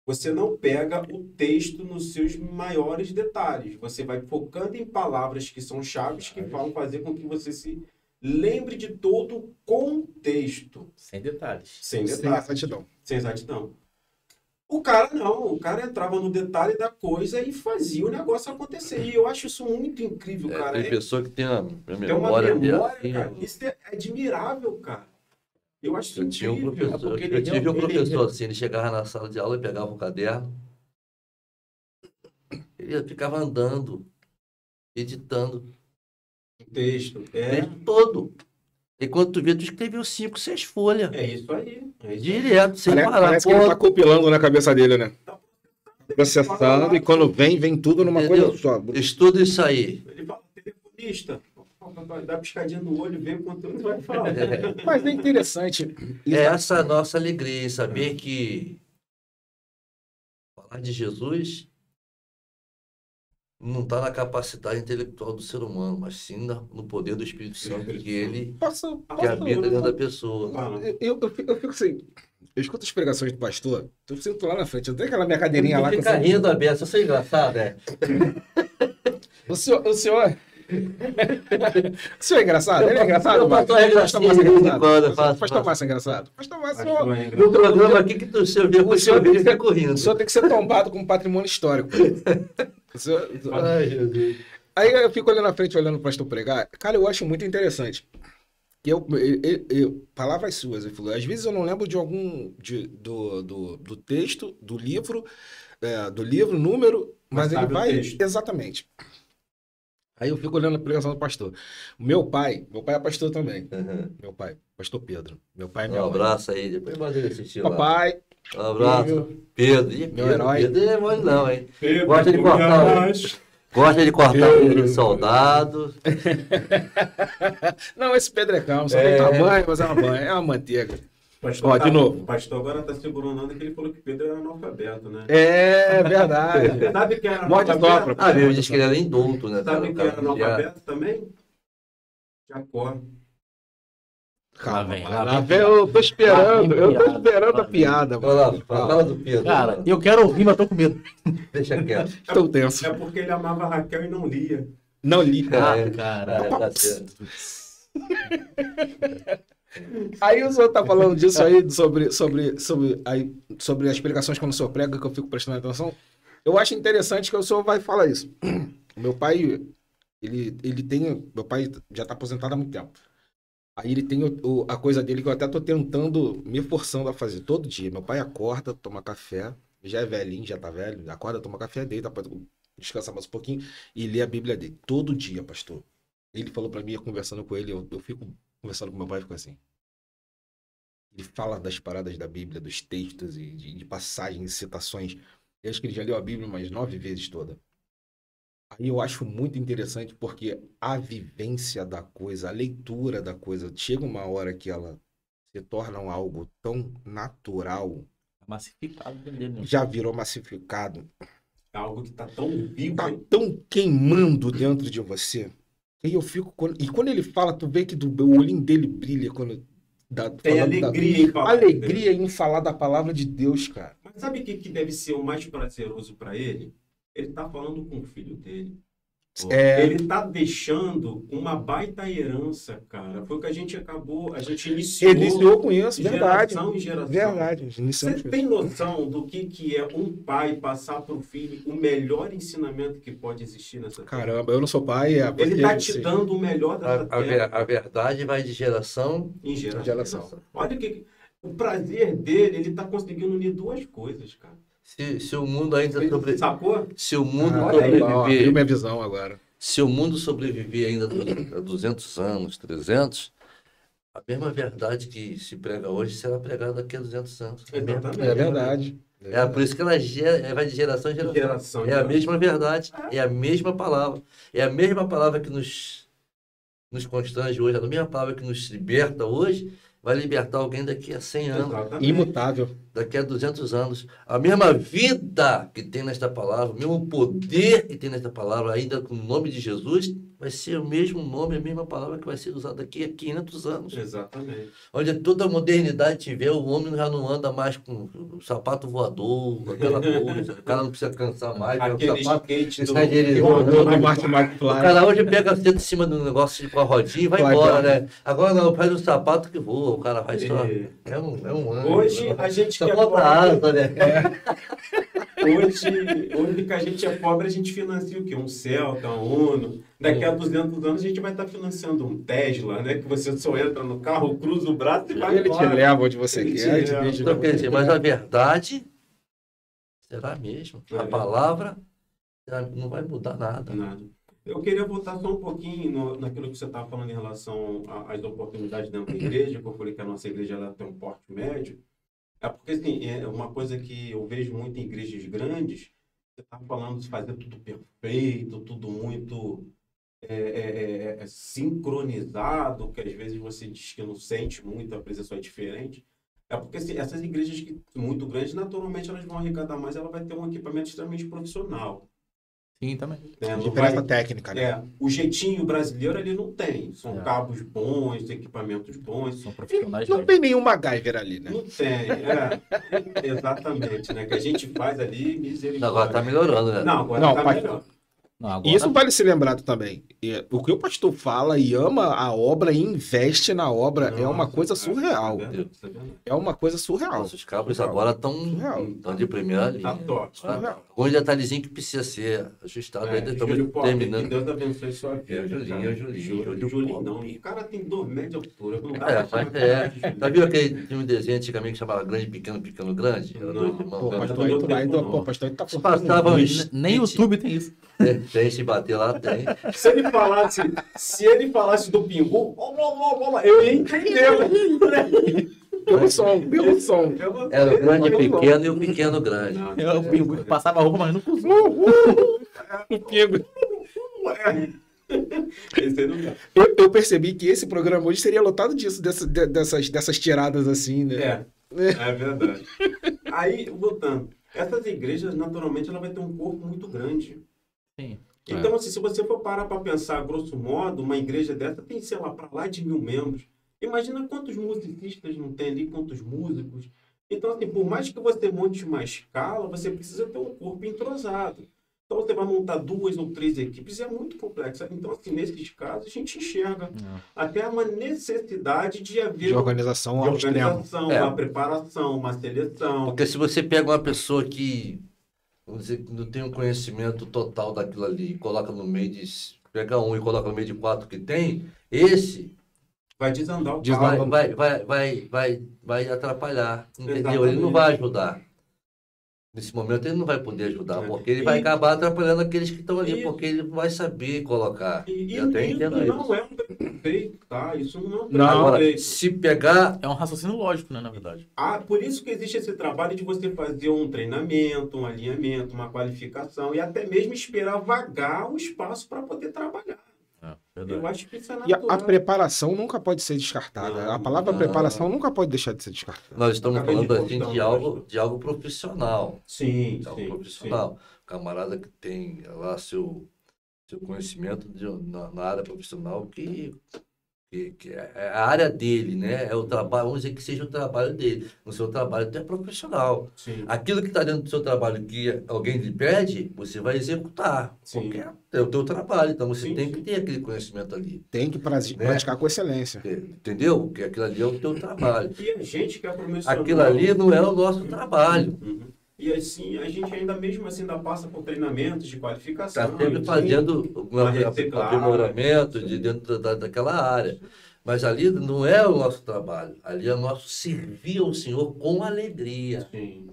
Você não pega o texto nos seus maiores detalhes. Você vai focando em palavras que são chaves, que vão fazer com que você se lembre de todo o contexto. Sem detalhes. Sem Sem detalhes. exatidão. Sem exatidão. O cara não, o cara entrava no detalhe da coisa e fazia o negócio acontecer. E eu acho isso muito incrível, cara. Tem pessoa que tem a Tem uma memória memória, assim, cara. Isso é admirável, cara. Eu acho isso Eu tinha um incrível. professor, porque eu ele tive um ele- professor assim, ele chegava na sala de aula e pegava um caderno, ele ficava andando, editando, O texto. o texto todo. E quando tu vê, tu escreveu 5, 6 folhas, É isso aí. É isso aí. direto, sem parar. Parece que ele tá compilando na cabeça dele, né? Processando e quando vem tudo numa Entendeu? coisa só. Estuda isso aí. Ele fala, telefonista, dá uma piscadinha no olho, vê o conteúdo e vai falar. Mas é interessante. É essa a nossa alegria em saber que falar de Jesus não está na capacidade intelectual do ser humano, mas sim no poder do Espírito Santo que ele que habita dentro da pessoa. Eu fico assim. Eu escuto as pregações do pastor, eu sinto lá na frente. Eu tenho aquela minha cadeirinha lá. Fica rindo a beça, isso é engraçado, é? O senhor. O senhor é engraçado? Ele é engraçado, Eu Márcio? faço uma Pastor Márcio é gracinha de vez em engraçado? quando, eu faço. Pastor Márcio é engraçado? Pastor Márcio, No programa aqui que tu se vê com O senhor tem que ser- correndo. o senhor tem que ser tombado como patrimônio histórico. O senhor- Ai, Jesus. Aí eu fico olhando na frente, olhando o pastor pregar. Cara, eu acho muito interessante. Que palavras suas, ele falou. Às vezes eu não lembro de algum do texto, do livro, número, mas ele sabe o vai. texto. Exatamente. Aí eu fico olhando a pregação do pastor. Meu pai é pastor também. Uhum. Meu pai, pastor Pedro. Meu pai é Um meu abraço aí, depois manda ele assistir lá. Papai, Um abraço. Pedro. Ih, Meu herói. Pedro é mole não, hein? Pedro, Gosta de cortar. Gosta de cortar o soldado. Não, esse Pedro é calmo, só tem tamanho, mas é uma banha, é uma manteiga. Pastor, Ó, de novo. O pastor agora está segurando onda que ele falou que Pedro era analfabeto, né? É verdade. Sabe quem era Morde analfabeto? sopra. Ah, ele disse que ele era indulto, né? Sabe quem era Cara, analfabeto também? Jacó. Calma, vem, mano. lá Lá vem vem, eu tô esperando. vem Eu tô piada, esperando lá a piada, Fala, mano. fala do Pedro. Cara, eu quero ouvir, mas tô com medo. Deixa quieto. Estou tenso. É porque ele amava a Raquel e não lia. Não li. Cara. Tá certo. Aí o senhor tá falando disso aí, sobre as explicações quando o senhor prega, que eu fico prestando atenção. Eu acho interessante que o senhor vai falar isso. Meu pai, meu pai já tá aposentado há muito tempo. Aí ele tem a coisa dele que eu até tô tentando, me forçando a fazer todo dia. Meu pai acorda, toma café, já é velhinho, já tá velho, acorda, toma café, deita pra descansar mais um pouquinho e lê a Bíblia dele. Todo dia, pastor. Ele falou pra mim, eu conversando com ele, eu fico conversando com meu pai e fico assim. Ele fala das paradas da Bíblia, dos textos e de passagens, citações. Eu acho que ele já leu a Bíblia umas 9 vezes toda. Aí eu acho muito interessante porque a vivência da coisa, a leitura da coisa, chega uma hora que ela se torna algo tão natural, Massificado dele. já virou massificado, É algo que tá tão vivo. tá tão queimando dentro de você. E eu fico. E quando ele fala, tu vê que o olhinho dele brilha quando. Tem alegria em falar. Alegria em falar da palavra de Deus, cara. Mas sabe o que deve ser o mais prazeroso para ele? Ele tá falando com o filho dele. Ele tá deixando uma baita herança, cara. Foi o que a gente iniciou. Iniciou com isso, verdade. Geração em geração. Verdade. Você tem noção do que é um pai passar para o filho o melhor ensinamento que pode existir nessa terra? Caramba, eu não sou pai. Ele tá te dando o melhor dessa terra. A verdade vai de geração Em geração. Geração. Olha o prazer dele, ele tá conseguindo unir duas coisas, cara. Se o mundo ainda Sacou? se o mundo Abriu sobreviver, minha visão agora. se o mundo sobreviver ainda a 200 anos, 300, a mesma verdade que se prega hoje será pregada daqui a 200 anos. Exatamente. É verdade. É por isso que ela vai de geração em geração. É a mesma verdade, é a mesma palavra. É a mesma palavra que nos constrange hoje, é a mesma palavra que nos liberta hoje, vai libertar alguém daqui a 100 anos. Exatamente. Imutável. Daqui a 200 anos. A mesma vida que tem nesta palavra, o mesmo poder que tem nesta palavra, ainda com o nome de Jesus, vai ser o mesmo nome, a mesma palavra que vai ser usada daqui a 500 anos. Exatamente. Onde toda a modernidade tiver, o homem já não anda mais com o sapato voador, aquela coisa. O cara não precisa cansar mais. Aquele skate do Martin McFly. O cara hoje pega senta em cima do negócio com a rodinha e vai embora, né? Agora não, faz um sapato que voa, o cara faz só. É um ano. Hoje a gente Só falta asa, né? Hoje que a gente é pobre, a gente financia o quê? Um Celta, um Uno. Daqui a 200 anos a gente vai estar financiando um Tesla, né? Que você só entra no carro, cruza o braço e vai Ele te embora. leva onde você Ele te quer. leva. Então, quer dizer, mas a verdade será mesmo. A palavra não vai mudar nada. Nada. Eu queria voltar só um pouquinho naquilo que você estava falando em relação às oportunidades dentro da igreja, que eu falei que a nossa igreja ela tem um porte médio. É porque, assim, é uma coisa que eu vejo muito em igrejas grandes, você está falando de fazer tudo perfeito, tudo muito sincronizado, que às vezes você diz que não sente muito, a presença é diferente. É porque assim, essas igrejas muito grandes, naturalmente, elas vão arrecadar mais, ela vai ter um equipamento extremamente profissional. Sim, também. Né? Não Diferença vai- técnica, né? o jeitinho brasileiro ele não tem. São É. cabos bons, equipamentos bons. São profissionais. Não mesmo. tem nenhum MacGyver ali, né? Não tem, exatamente, né? Que a gente faz ali, misericórdia. Agora tá melhorando, né? Não, agora Não, tá pai- melhor. Não, agora... E isso vale ser lembrado também. O que o pastor fala e ama a obra e investe na obra é uma Nossa, coisa cara, surreal. tá vendo? Tá vendo? É uma coisa surreal. Nossos cabos Surreal. agora estão Surreal. de primeira linha. Tá top. Surreal. Alguns detalhezinho que precisa ser ajustado, ainda estamos Júlio Pop, que terminando. Deus abençoe sua vida. Julinho, Júlio, não. O cara tem 2 metros de altura. Não dá É, pra mas chamar de tá viu aquele filme de desenho antigamente que chamava Grande, Pequeno, Pequeno, Grande? Era Não. dois irmãos. Pô, Não, pastor, não, pô, pastor, tá Se passava uns... Nem o YouTube tem isso. Tem, se bater lá, tem. Se ele falasse do Pingu, eu ia entender. Pelo som. Era o grande pequeno e o pequeno grande. Eu o pingu que passava roupa, mas não cozinha. O pingo. Esse aí não dá. Eu percebi que esse programa hoje seria lotado disso, dessas tiradas assim, né? É verdade. Aí, voltando, essas igrejas, naturalmente, ela vai ter um corpo muito grande. Sim. Então, assim, se você for parar para pensar, grosso modo, uma igreja dessa tem, sei lá, para lá de 1.000 membros. Imagina quantos musicistas não tem ali, quantos músicos. Então, assim, por mais que você monte uma escala, você precisa ter um corpo entrosado. Então, você vai montar 2 ou 3 equipes, é muito complexo. Então, assim, nesses casos, a gente enxerga até uma necessidade de haver De organização ao extremo. uma preparação, uma seleção. Porque se você pega uma pessoa que, vamos dizer, que não tem um conhecimento total daquilo ali, e coloca no meio de... Pega um e coloca no meio de 4 que tem, esse Vai desandar o vai, carro. vai atrapalhar, entendeu? Ele não vai ajudar. Nesse momento ele não vai poder ajudar, porque ele vai acabar atrapalhando aqueles que estão ali, porque ele não vai saber colocar. E Eu até isso entendo não isso. é um preconceito, tá? Isso não é um Não. Agora, preconceito. se pegar... É um raciocínio lógico, né, na verdade. Por isso que existe esse trabalho de você fazer um treinamento, um alinhamento, uma qualificação e até mesmo esperar vagar o espaço para poder trabalhar. Eu acho que isso é E natural. a preparação nunca pode ser descartada. Não, a palavra não. preparação nunca pode deixar de ser descartada. Nós estamos Acabei de falando assim cortar, de algo profissional. Sim, De algo sim, profissional. Camarada que tem lá seu conhecimento na área profissional que é a área dele, né? É o trabalho, vamos dizer que seja o trabalho dele. No seu trabalho, tu é profissional. sim. Aquilo que está dentro do seu trabalho que alguém lhe pede, você vai executar. Sim. Porque é o teu trabalho, então você Sim, tem sim. que ter aquele conhecimento ali. Tem que praticar com excelência. Entendeu? Porque aquilo ali é o teu trabalho. E a gente que é profissional... Aquilo ali não é o nosso trabalho. Uhum. E assim, a gente ainda mesmo assim ainda passa por treinamentos de qualificação. Está sempre enfim. fazendo um uma reciclagem. aprimoramento de dentro daquela área. Mas ali não é o nosso trabalho. Ali é o nosso servir ao Senhor com alegria. Sim.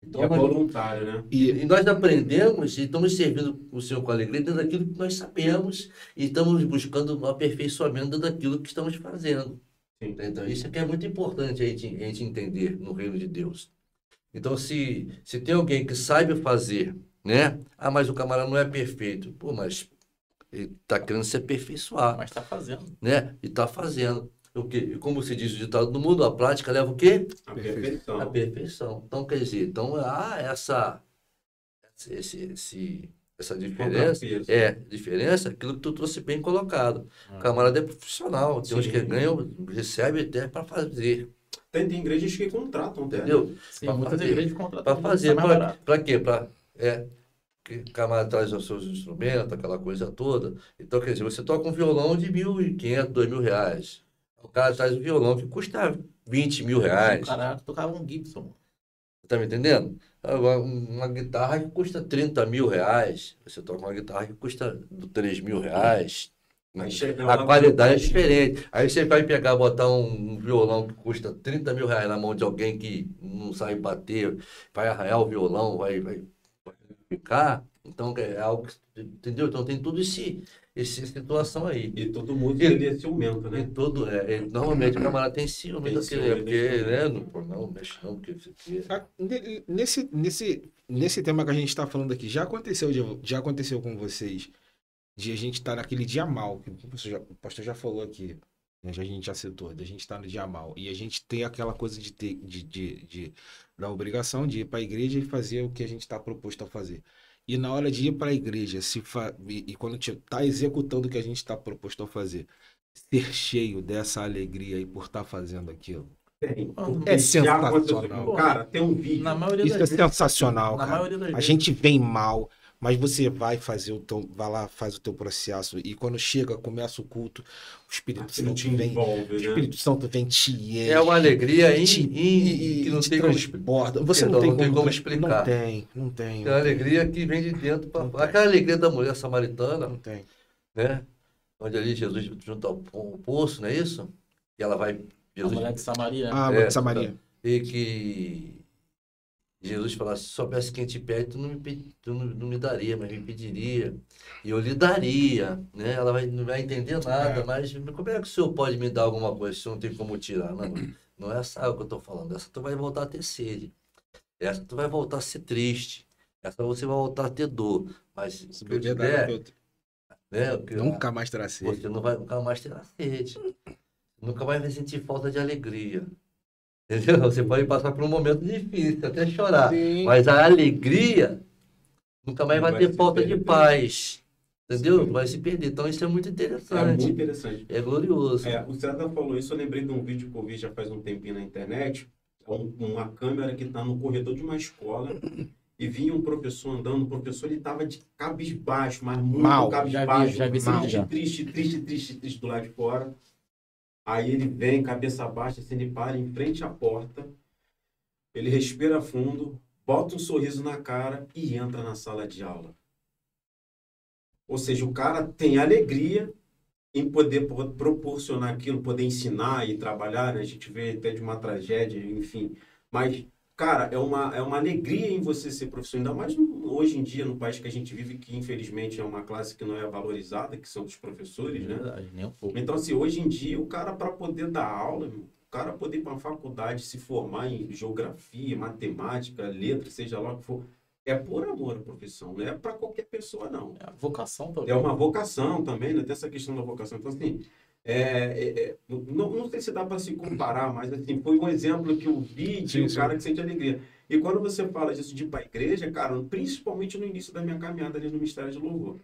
Então, E é nós, voluntário, né? e nós aprendemos e estamos servindo o Senhor com alegria dentro daquilo que nós sabemos e estamos buscando um aperfeiçoamento daquilo que estamos fazendo. Sim. Então, isso é que é muito importante a gente entender no reino de Deus. Então, se tem alguém que saiba fazer, né? Mas o camarada não é perfeito. Pô, mas ele está querendo se aperfeiçoar, Mas tá fazendo. né? E está fazendo. O quê? Como se diz o ditado do mundo, a prática leva o quê? A perfeição. A perfeição. Então, quer dizer, então há essa diferença. Contrapeso. Diferença, aquilo que tu trouxe bem colocado. O camarada é profissional, tem uns Sim. que ganham, recebe até para fazer. Tem igrejas que contratam, até. Entendeu? Sim, Pra muitas fazer. igrejas contratam. Para fazer. Sai mais barato. Para quê? Que o camarada traz os seus instrumentos, aquela coisa toda. Então, quer dizer, você toca um violão de R$1.500, R$2.000. O cara traz um violão que custa R$20.000. O cara tocava um Gibson. Tá me entendendo? Agora, uma guitarra que custa R$30.000. Você toca uma guitarra que custa R$3.000. Aí chega lá, A qualidade é diferente. Aí você vai pegar, botar um violão que custa R$30.000 na mão de alguém que não sabe bater, vai arranhar o violão, vai ficar. Então é algo que, entendeu? Então tem tudo essa situação aí. E todo mundo ele é ciumento, né? Normalmente o camarada tem ciúme Tem daquele, ciúme, porque, tem ciúme. né? Não mexe não, porque isso aqui Nesse tema que a gente está falando aqui, já aconteceu com vocês de a gente estar naquele dia mal, que o pastor já falou aqui, né, a gente já citou, da gente estar no dia mal, e a gente tem aquela coisa da obrigação de ir para a igreja e fazer o que a gente está proposto a fazer. E na hora de ir para a igreja, e quando está executando o que a gente está proposto a fazer, ser cheio dessa alegria aí por estar fazendo aquilo. Tem. É Já aconteceu. sensacional. Cara, tem um vídeo. Na maioria Isso é das vezes. sensacional, Na cara. maioria das A vezes. gente vem mal, mas você vai lá, faz o teu processo, e quando chega, começa o culto, o Espírito Aquilo Santo te vem, envolve, o né? Espírito Santo vem te enche, é uma alegria e que não te tem como transborda. Você Perdão, não tem como explicar. Não tem. É uma alegria que vem de dentro. Não tem. Aquela alegria da mulher samaritana, Não tem. né? Onde ali Jesus junto ao poço, não é isso? E ela vai. A Jesus, mulher de Samaria. Ah, É, de Samaria. e que Jesus fala: se soubesse quem te pede, tu não me daria, mas me pediria. E eu lhe daria, né? Ela não vai entender nada, mas como é que o senhor pode me dar alguma coisa se o senhor não tem como tirar? Não é essa água que eu estou falando. Essa tu vai voltar a ter sede. Essa tu vai voltar a ser triste. Essa você vai voltar a ter dor. Mas Se se eu beber te da água der, que né? eu- nunca mais terá sede. Você não vai nunca mais ter sede. Nunca mais vai sentir falta de alegria. Entendeu? Você pode passar por um momento difícil, até chorar. Sim. Mas a alegria nunca mais Não vai vai ter se falta de perder. paz. Entendeu? Vai se perder. Então isso é muito É interessante. muito interessante. É glorioso. O César falou isso, eu lembrei de um vídeo que eu vi já faz um tempinho na internet, uma câmera que está no corredor de uma escola, e vinha um professor andando, o professor ele estava de cabisbaixo, mas muito Mal. cabisbaixo, Já vi esse triste, vídeo. triste do lado de fora. Aí ele vem, cabeça baixa, assim, ele para em frente à porta, ele respira fundo, bota um sorriso na cara e entra na sala de aula. Ou seja, o cara tem alegria em poder proporcionar aquilo, poder ensinar e trabalhar, né? A gente vê até de uma tragédia, enfim. Mas, cara, é uma alegria em você ser professor, ainda mais hoje em dia, no país que a gente vive, que infelizmente é uma classe que não é valorizada, que são os professores, né? Verdade, nem um pouco. Então, assim, hoje em dia, o cara, para poder dar aula, o cara poder ir para uma faculdade, se formar em geografia, matemática, letras, seja lá o que for, é por amor à profissão, não é para qualquer pessoa, não. É a vocação também. É uma vocação também, né? Tem essa questão da vocação. Então, assim, não sei se dá para se comparar, mas assim, foi um exemplo que eu vi de um cara que sente alegria. E quando você fala disso de ir para a igreja, cara, principalmente no início da minha caminhada ali no Ministério de Louvor,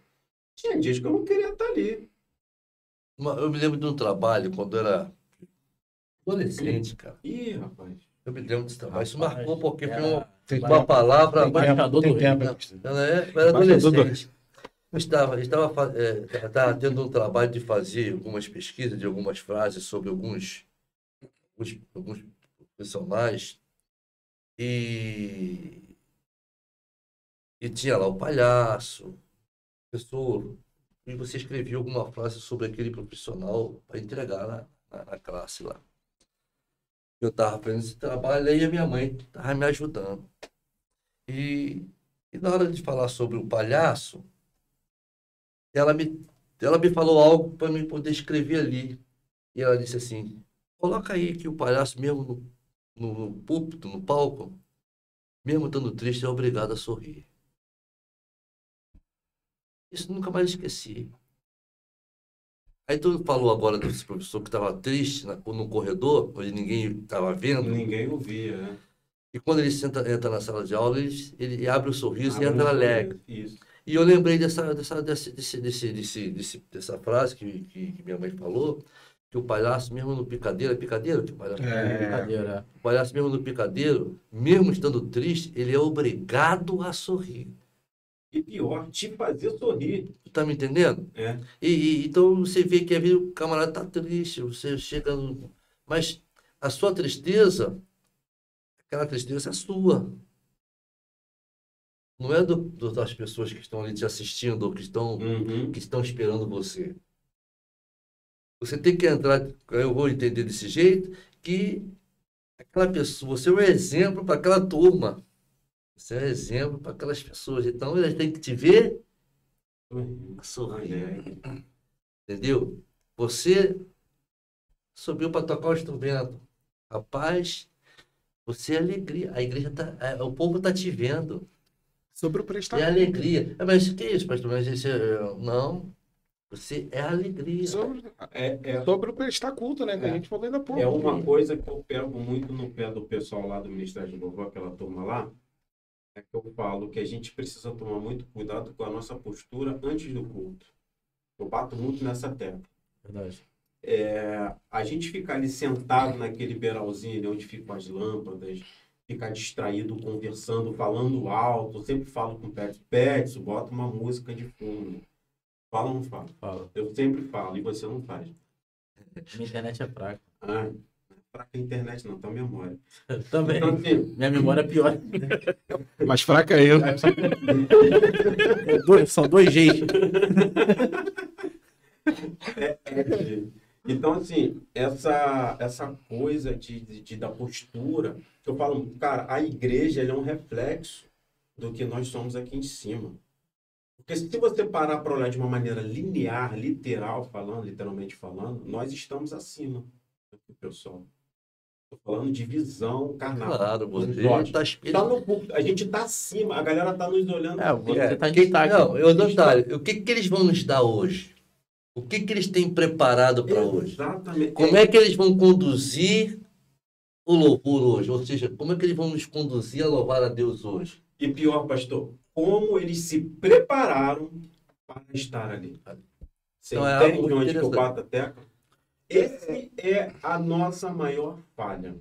tinha dias que eu não queria estar ali. Eu me lembro de um trabalho quando eu era adolescente, cara. Ih, rapaz. Eu me lembro desse trabalho. Isso Rapaz, marcou porque foi era- uma palavra. Tem Embaixador do tempo. Eu era adolescente. Eu estava tendo um trabalho de fazer algumas pesquisas de algumas frases sobre alguns personagens. E tinha lá o palhaço, professor, e você escrevia alguma frase sobre aquele profissional para entregar na classe lá. Eu estava fazendo esse trabalho, aí a minha mãe estava me ajudando. E na hora de falar sobre o palhaço, ela me falou algo para mim poder escrever ali. E ela disse assim, coloca aí que o palhaço mesmo no púlpito, no palco, mesmo estando triste, é obrigado a sorrir. Isso nunca mais esqueci. Aí tu falou agora desse professor que estava triste no corredor, onde ninguém estava vendo. Ninguém ouvia, né? E quando ele entra na sala de aula, ele abre o sorriso e Abre entra um alegre. Isso. E eu lembrei dessa frase que minha mãe falou, que o palhaço, mesmo no picadeiro, é picadeiro que o palhaço? Brincadeira. O palhaço, mesmo no picadeiro, mesmo estando triste, ele é obrigado a sorrir. E pior, te fazer sorrir. Tu tá me entendendo? É. Então você vê que às vezes o camarada tá triste, você chega mas a sua tristeza, aquela tristeza é sua. Não é das pessoas que estão ali te assistindo ou que estão esperando você. Você tem que entrar, eu vou entender desse jeito, que aquela pessoa, você é um exemplo para aquela turma. Você é um exemplo para aquelas pessoas. Então, elas têm que te ver sorrir. Entendeu? Você subiu para tocar o instrumento. Rapaz, você é alegria. A igreja o povo está te vendo. Sobre o prestar É alegria. Mas que isso, pastor? Mas não. Você é alegria. Sobre o prestar culto, né? Que a gente falou ainda há pouco. É uma coisa que eu pego muito no pé do pessoal lá do Ministério de Louvor, aquela turma lá, é que eu falo que a gente precisa tomar muito cuidado com a nossa postura antes do culto. Eu bato muito nessa tecla. Verdade. A gente ficar ali sentado naquele beiralzinho ali onde ficam as lâmpadas, ficar distraído, conversando, falando alto. Eu sempre falo com o Petson, bota uma música de fundo. Fala ou não fala? Fala. Eu sempre falo, e você não faz. Minha internet é fraca. Ah, não é fraca a internet não, tá a memória. Também. Então, assim, Minha memória é pior. Mais fraca eu. São dois Gs. Então, assim, essa coisa da postura, que eu falo, cara, a igreja ela é um reflexo do que nós somos aqui em cima. Porque se você parar para olhar de uma maneira linear, literalmente falando, nós estamos acima do pessoal. Estou falando de visão carnal. Claro, você Tá no púlpito, a gente está acima, a galera está nos olhando. Você tá em destaque. Não, o que eles vão nos dar hoje? O que eles têm preparado para hoje? Exatamente. Como é que eles vão conduzir o louvor hoje? Ou seja, como é que eles vão nos conduzir a louvar a Deus hoje? E pior, pastor, como eles se prepararam para estar ali. Você Então, é algo entende muito onde que eu interessante. bato a tecla? Esse é a nossa maior falha.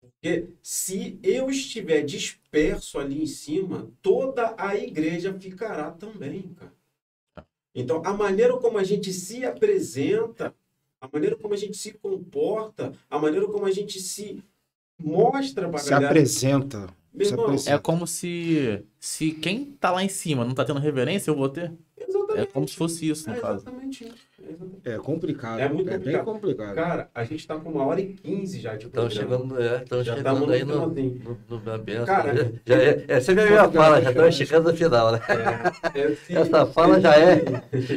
Porque se eu estiver disperso ali em cima, toda a igreja ficará também, cara. Então, a maneira como a gente se apresenta, a maneira como a gente se comporta, a maneira como a gente se mostra para a Se galera. apresenta. Meu Se irmão, apresenta. É como se quem tá lá em cima não tá tendo reverência, eu vou ter. É exatamente. como se fosse isso, no É caso. exatamente isso. É exatamente. É complicado. É muito bem complicado. complicado. Cara, a gente tá com 1h15 já de Estamos programa. chegando, Já chegando estamos no aí finalzinho. na benção. Cara, Essa é a minha fala, já estamos chegando no final, né? Essa fala já é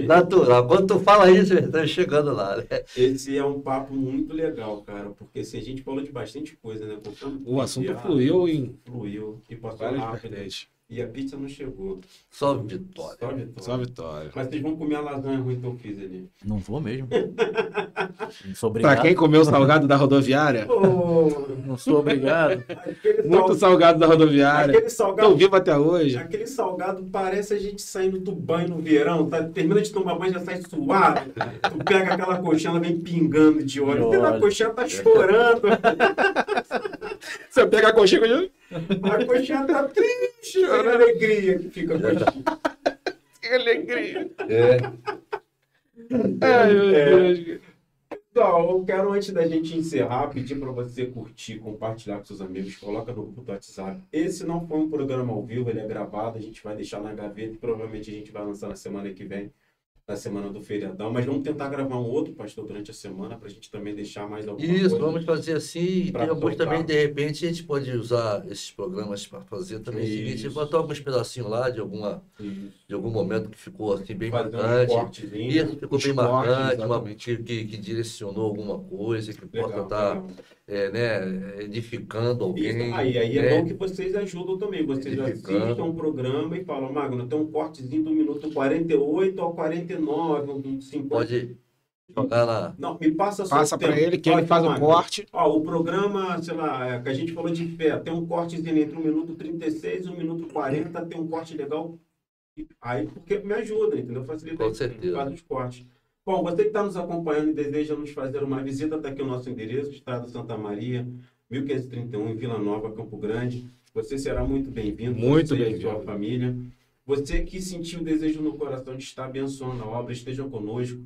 natural. Quando tu fala isso, já estamos chegando lá, né? Esse é um papo muito legal, cara, porque assim, a gente falou de bastante coisa, né? Contando O assunto piada, fluiu em fluiu e passou várias rápido. vertentes. E a pizza não chegou. Só vitória. Só vitória. Só vitória. Mas vocês vão comer a lasanha ruim que eu fiz ali. Não vou mesmo. Não sou Pra obrigado. quem comeu o salgado da rodoviária, Não sou obrigado. muito salgado da rodoviária. Aquele salgado, Tô vivo até hoje. aquele salgado parece a gente saindo do banho no verão, tá? Termina de tomar banho, já sai suado. Tu pega aquela coxinha, ela vem pingando de óleo. De A óleo. coxinha tá chorando. Você pega a coxinha A coxinha tá triste, chorando alegria que fica a coxinha. que alegria. É. Ai, meu Deus. Pessoal, eu quero, antes da gente encerrar, pedir para você curtir, compartilhar com seus amigos, coloca no grupo do WhatsApp. Esse não foi um programa ao vivo, ele é gravado, a gente vai deixar na gaveta e provavelmente a gente vai lançar na semana que vem, na semana do feriadão. Mas vamos tentar gravar um outro, pastor, durante a semana, para a gente também deixar mais alguma Isso, coisa. vamos fazer assim. E pra tem alguns tocar. também, de repente, a gente pode usar esses programas para fazer também o seguinte, Isso. botar alguns pedacinhos lá de Isso. algum momento que ficou assim bem Fazer um marcante. cortezinho. Isso, ficou Os bem cortes, marcante, exatamente. que direcionou alguma coisa, que possa Legal, estar legal. edificando alguém. Aí é né? bom que vocês ajudam também. Vocês Edificando. assistam o programa e falam, Magno, tem um cortezinho do minuto 48 ao 49, ou do 50. Pode jogar lá. Não, me passa só Passa o pra tempo. ele que ele Olha, faz o Magno, corte. Ó, o programa, sei lá, que a gente falou de fé, tem um cortezinho entre o minuto 36 e o minuto 40, tem um corte legal. Aí, porque me ajuda, entendeu? Facilita. Com certeza. Faz os cortes. Bom, você que está nos acompanhando e deseja nos fazer uma visita, está aqui o nosso endereço, Estrada Santa Maria, 1531, em Vila Nova, Campo Grande. Você será muito bem-vindo. Muito você e a bem-vindo. sua família. Você que sentiu o desejo no coração de estar abençoando a obra, esteja conosco.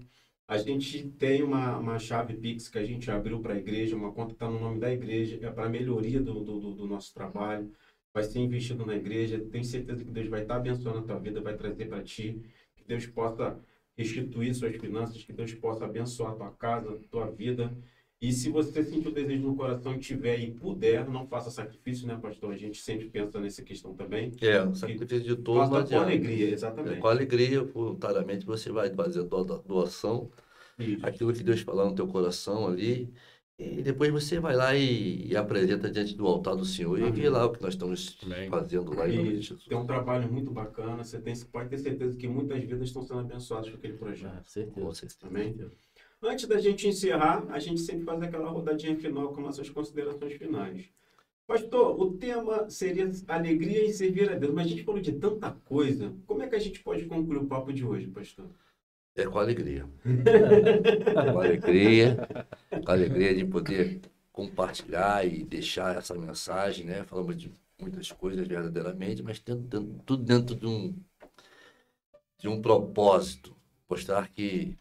A gente tem uma chave Pix que a gente abriu para a igreja, uma conta que está no nome da igreja, é para a melhoria do nosso trabalho. Vai ser investido na igreja. Tenho certeza que Deus vai estar abençoando a tua vida, vai trazer para ti. Que Deus possa restituir suas finanças, que Deus possa abençoar a tua casa, a tua vida. E se você sentir o desejo no coração e tiver e puder, não faça sacrifício, né, pastor? A gente sempre pensa nessa questão também. O sacrifício de todos não Faça com adianta. alegria, exatamente. Com alegria, voluntariamente, você vai fazer doação, Isso. aquilo que Deus falar no teu coração ali, e depois você vai lá e apresenta diante do altar do Senhor e vê lá o que nós estamos Amém. fazendo lá em nome de Isso. Jesus. Tem um trabalho muito bacana. Você pode ter certeza que muitas vidas estão sendo abençoadas por aquele projeto. Ah, certeza. Com certeza. Amém? Antes da gente encerrar, a gente sempre faz aquela rodadinha final com nossas considerações finais. Pastor, o tema seria alegria em servir a Deus, mas a gente falou de tanta coisa. Como é que a gente pode concluir o papo de hoje, pastor? É com alegria. Com alegria de poder compartilhar e deixar essa mensagem, né? Falamos de muitas coisas verdadeiramente, mas tudo dentro de um propósito. Mostrar que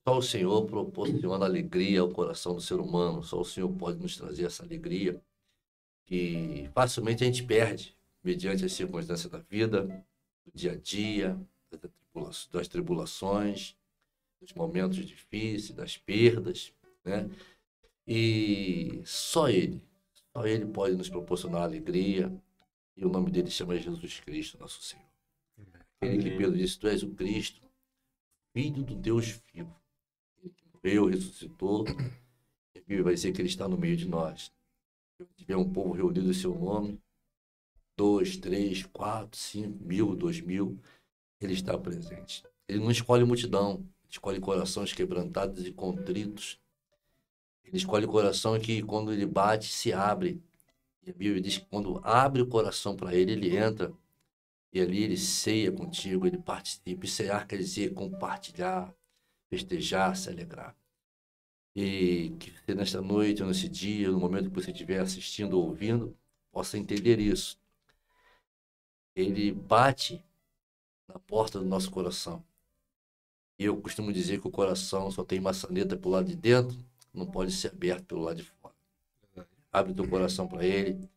só o Senhor proporciona alegria ao coração do ser humano, só o Senhor pode nos trazer essa alegria que facilmente a gente perde mediante as circunstâncias da vida, do dia a dia, das tribulações, dos momentos difíceis, das perdas, né? E só Ele pode nos proporcionar alegria, e o nome dele chama Jesus Cristo, nosso Senhor. Ele que Pedro disse, tu és o Cristo, Filho do Deus vivo. Ele que morreu, ressuscitou, e vai ser que Ele está no meio de nós. Se tiver um povo reunido em seu nome, 2, 3, 4, 5 mil, 2 mil, Ele está presente. Ele não escolhe multidão, ele escolhe corações quebrantados e contritos. Ele escolhe coração que, quando ele bate, se abre. E a Bíblia diz que quando abre o coração para ele, ele entra. E ali ele ceia contigo, ele participa. E cear quer dizer compartilhar, festejar, se alegrar. E que você nesta noite, ou nesse dia, no momento que você estiver assistindo ou ouvindo, possa entender isso. Ele bate na porta do nosso coração. E eu costumo dizer que o coração só tem maçaneta pelo lado de dentro, não pode ser aberto pelo lado de fora. Abre teu coração para ele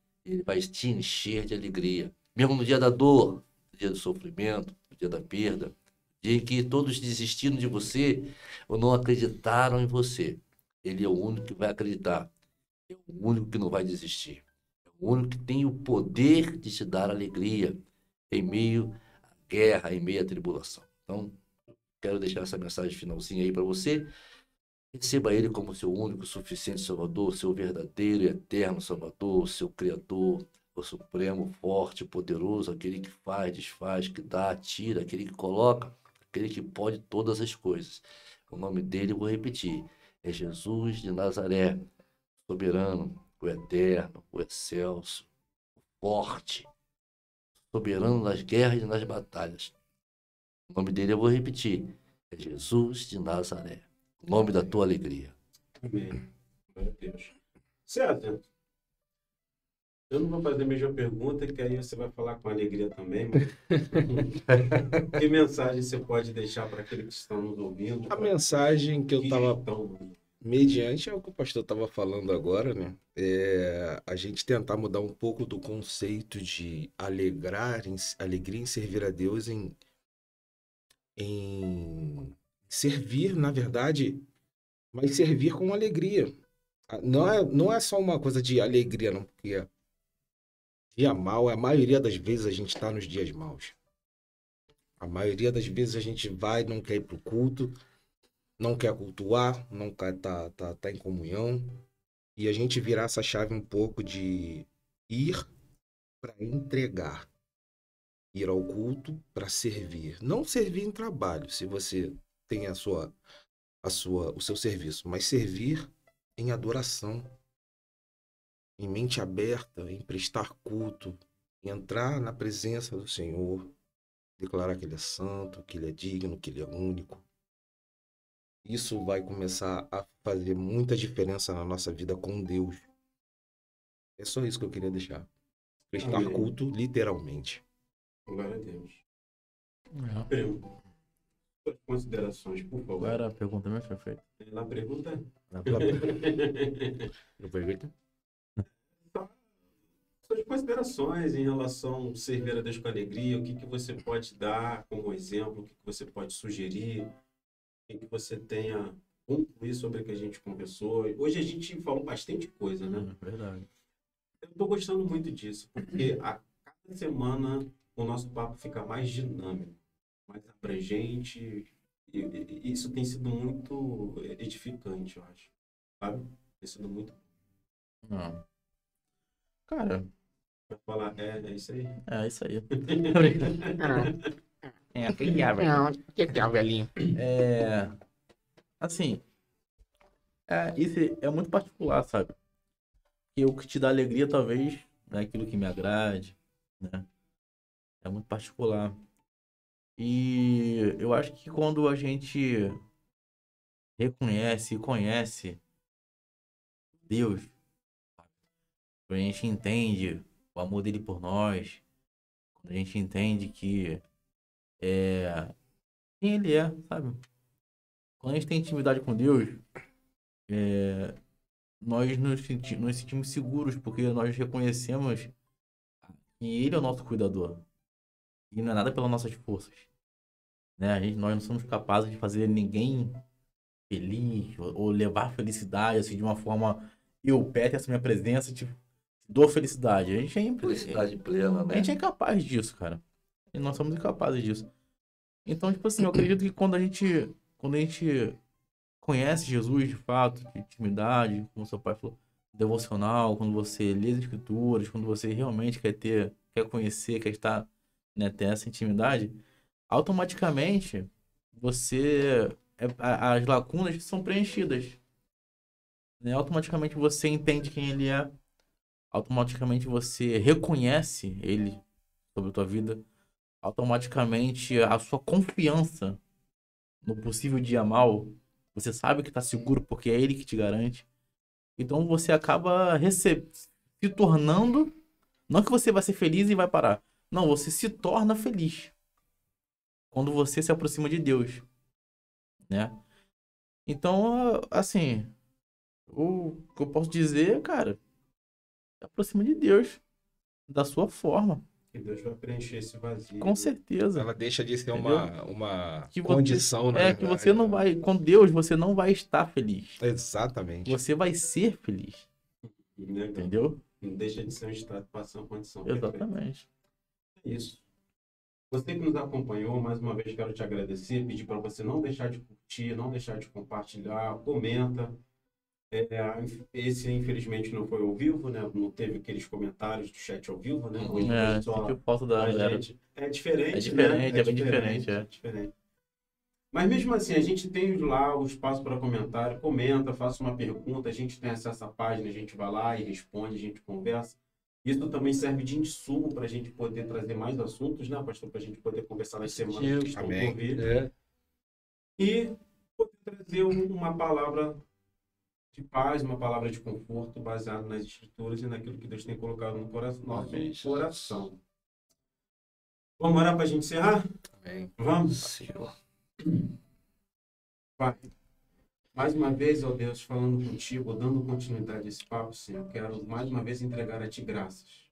vai te encher de alegria. Mesmo no dia da dor, no dia do sofrimento, no dia da perda, dia em que todos desistiram de você ou não acreditaram em você. Ele é o único que vai acreditar. É o único que não vai desistir. É o único que tem o poder de te dar alegria em meio à guerra, em meio à tribulação. Então, quero deixar essa mensagem finalzinha aí para você. Receba ele como seu único, suficiente Salvador, seu verdadeiro e eterno Salvador, seu Criador, o Supremo, forte, poderoso, aquele que faz, desfaz, que dá, tira, aquele que coloca, aquele que pode todas as coisas. O nome dele, eu vou repetir, é Jesus de Nazaré, soberano, o eterno, o excelso, o forte, soberano nas guerras e nas batalhas. O nome dele, eu vou repetir, é Jesus de Nazaré. O nome da tua alegria. Amém. Glória a Deus. César, eu não vou fazer a mesma pergunta, que aí você vai falar com alegria também, mas que mensagem você pode deixar para aqueles que estão nos ouvindo? A mensagem que eu estava, estão... mediante ao que o pastor estava falando agora, né? É a gente tentar mudar um pouco do conceito de alegria em servir a Deus, em servir, na verdade, mas servir com alegria. Não é só uma coisa de alegria, não, porque dia mal, a maioria das vezes a gente está nos dias maus. A maioria das vezes a gente vai, não quer ir para o culto, não quer cultuar, não quer tá em comunhão. E a gente virar essa chave um pouco de ir para entregar. Ir ao culto para servir. Não servir em trabalho, se você tem o seu serviço, mas servir em adoração, em mente aberta, em prestar culto, em entrar na presença do Senhor, declarar que Ele é santo, que Ele é digno, que Ele é único. Isso vai começar a fazer muita diferença na nossa vida com Deus. É só isso que eu queria deixar. Prestar Amém. culto, literalmente. Glória a Deus. Primo, suas considerações, por favor. Agora a pergunta mesmo foi feita. Na pergunta? Suas considerações em relação a servir a Deus com alegria, o que você pode dar como exemplo, o que você pode sugerir, o que você tenha concluir sobre o que a gente conversou. Hoje a gente falou bastante coisa, né? Verdade. Eu estou gostando muito disso, porque a cada semana o nosso papo fica mais dinâmico, mais abrangente, e isso tem sido muito edificante, eu acho. Sabe? Tem sido muito... Não. Cara, Vai falar, é isso aí. é isso aí. Velhinho. Assim, isso é muito particular, sabe? Que o que te dá alegria talvez não é aquilo que me agrade, né? É muito particular. E eu acho que quando a gente reconhece e conhece Deus, quando a gente entende o amor dele por nós, quando a gente entende que quem ele é, sabe? Quando a gente tem intimidade com Deus, nós nos sentimos seguros, porque nós reconhecemos que ele é o nosso cuidador. E não é nada pelas nossas forças. Né? Nós não somos capazes de fazer ninguém feliz ou levar felicidade assim, de uma forma... Eu, Peter, essa minha presença, te dou felicidade. A gente Felicidade plena, né? A gente é incapaz disso, cara. E nós somos incapazes disso. Então, tipo assim, eu acredito que quando a gente conhece Jesus de fato, de intimidade, como seu pai falou, devocional, quando você lê as escrituras, quando você realmente quer conhecer, quer estar, né, ter essa intimidade, automaticamente as lacunas são preenchidas. Né? Automaticamente você entende quem ele é, automaticamente você reconhece ele sobre a tua vida, automaticamente a sua confiança no possível dia mal, você sabe que tá seguro porque é ele que te garante. Então você acaba se tornando, não que você vai ser feliz e vai parar. Não, você se torna feliz quando você se aproxima de Deus, né? Então, assim, o que eu posso dizer, cara, se aproxima de Deus, da sua forma, Que Deus vai preencher esse vazio. com certeza. Ela deixa de ser Entendeu? uma Que você- condição, na É que verdade, você não né? vai, com Deus você não vai estar feliz. Exatamente. Você vai ser feliz, Né? entendeu? Não deixa de ser um estado de passar uma condição. Perfeito. Exatamente. É isso. Você que nos acompanhou, mais uma vez quero te agradecer, pedir para você não deixar de curtir, não deixar de compartilhar, comenta. Esse, infelizmente, não foi ao vivo, né? Não teve aqueles comentários do chat ao vivo, né? Hoje É, foi só sentiu falta da a galera. gente. É diferente, É diferente, né? é bem diferente, é. diferente. Mas mesmo assim, a gente tem lá o espaço para comentário, comenta, faça uma pergunta, a gente tem acesso à página, a gente vai lá e responde, a gente conversa. Isso também serve de insumo para a gente poder trazer mais assuntos, né, pastor? Para a gente poder conversar nas semanas que estão por vir. É. E poder trazer uma palavra de paz, uma palavra de conforto baseada nas escrituras e naquilo que Deus tem colocado no nosso coração. Vamos orar para a gente encerrar? Amém. Vamos? Senhor. Pai, mais uma vez, ó Deus, falando contigo, dando continuidade a esse papo, Senhor, quero mais uma vez entregar a Ti graças.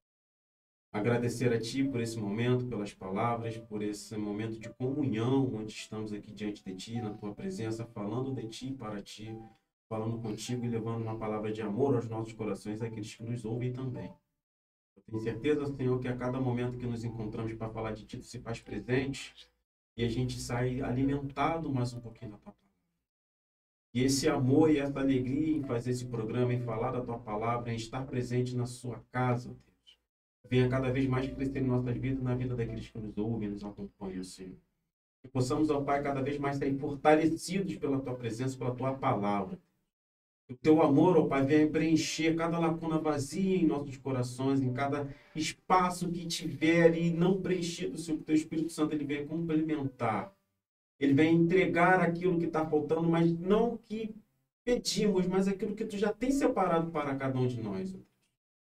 Agradecer a Ti por esse momento, pelas palavras, por esse momento de comunhão, onde estamos aqui diante de Ti, na Tua presença, falando de Ti para Ti, falando contigo e levando uma palavra de amor aos nossos corações, àqueles que nos ouvem também. Eu tenho certeza, Senhor, que a cada momento que nos encontramos para falar de Ti, Tu se faz presente e a gente sai alimentado mais um pouquinho da Tua palavra. E esse amor e essa alegria em fazer esse programa, em falar da Tua palavra, em estar presente na Sua casa, Deus, venha cada vez mais crescer em nossas vidas, na vida daqueles que nos ouvem e nos acompanham, Senhor. Que possamos, ó Pai, cada vez mais sair fortalecidos pela Tua presença, pela Tua palavra. Que o Teu amor, ó Pai, venha preencher cada lacuna vazia em nossos corações, em cada espaço que tiver e não preenchido, Senhor, que o Teu Espírito Santo ele venha complementar. Ele vem entregar aquilo que está faltando, mas não o que pedimos, mas aquilo que Tu já tem separado para cada um de nós.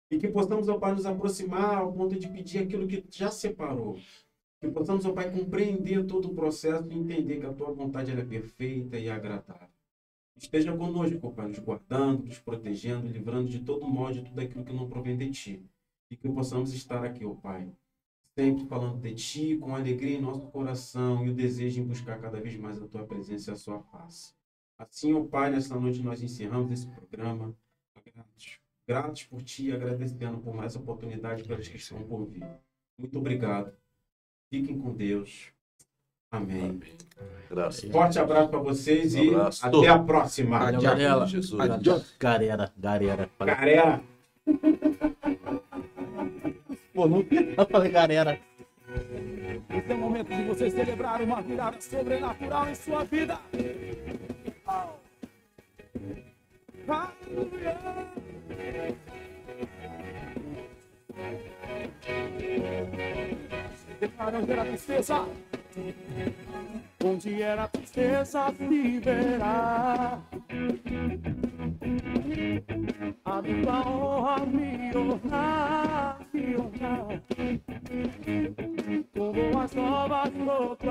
E que possamos, ó Pai, nos aproximar ao ponto de pedir aquilo que Tu já separou. Que possamos, ó Pai, compreender todo o processo e entender que a Tua vontade ela é perfeita e agradável. Esteja conosco, ó Pai, nos guardando, nos protegendo, livrando de todo mal, de tudo aquilo que não provém de Ti. E que possamos estar aqui, ó Pai, sempre falando de Ti, com alegria em nosso coração e o desejo em buscar cada vez mais a Tua presença e a Sua face. Assim, ó Pai, nesta noite nós encerramos esse programa. Gratos por Ti e agradecendo por mais oportunidade pelas que estão por vir. Muito obrigado. Fiquem com Deus. Amém. Graças. Forte abraço para vocês Um e abraço. até a próxima. Valeu, galera. Jesus. Galera. Falei, Galera. pô, não eu falei galera. Esse é o momento de você celebrar uma virada sobrenatural em sua vida. Oh. Aleluia. Declara onde era a tristeza. Onde era a tristeza se verá. A tua honra me honrar, me honrar. Com boas novas proclamar.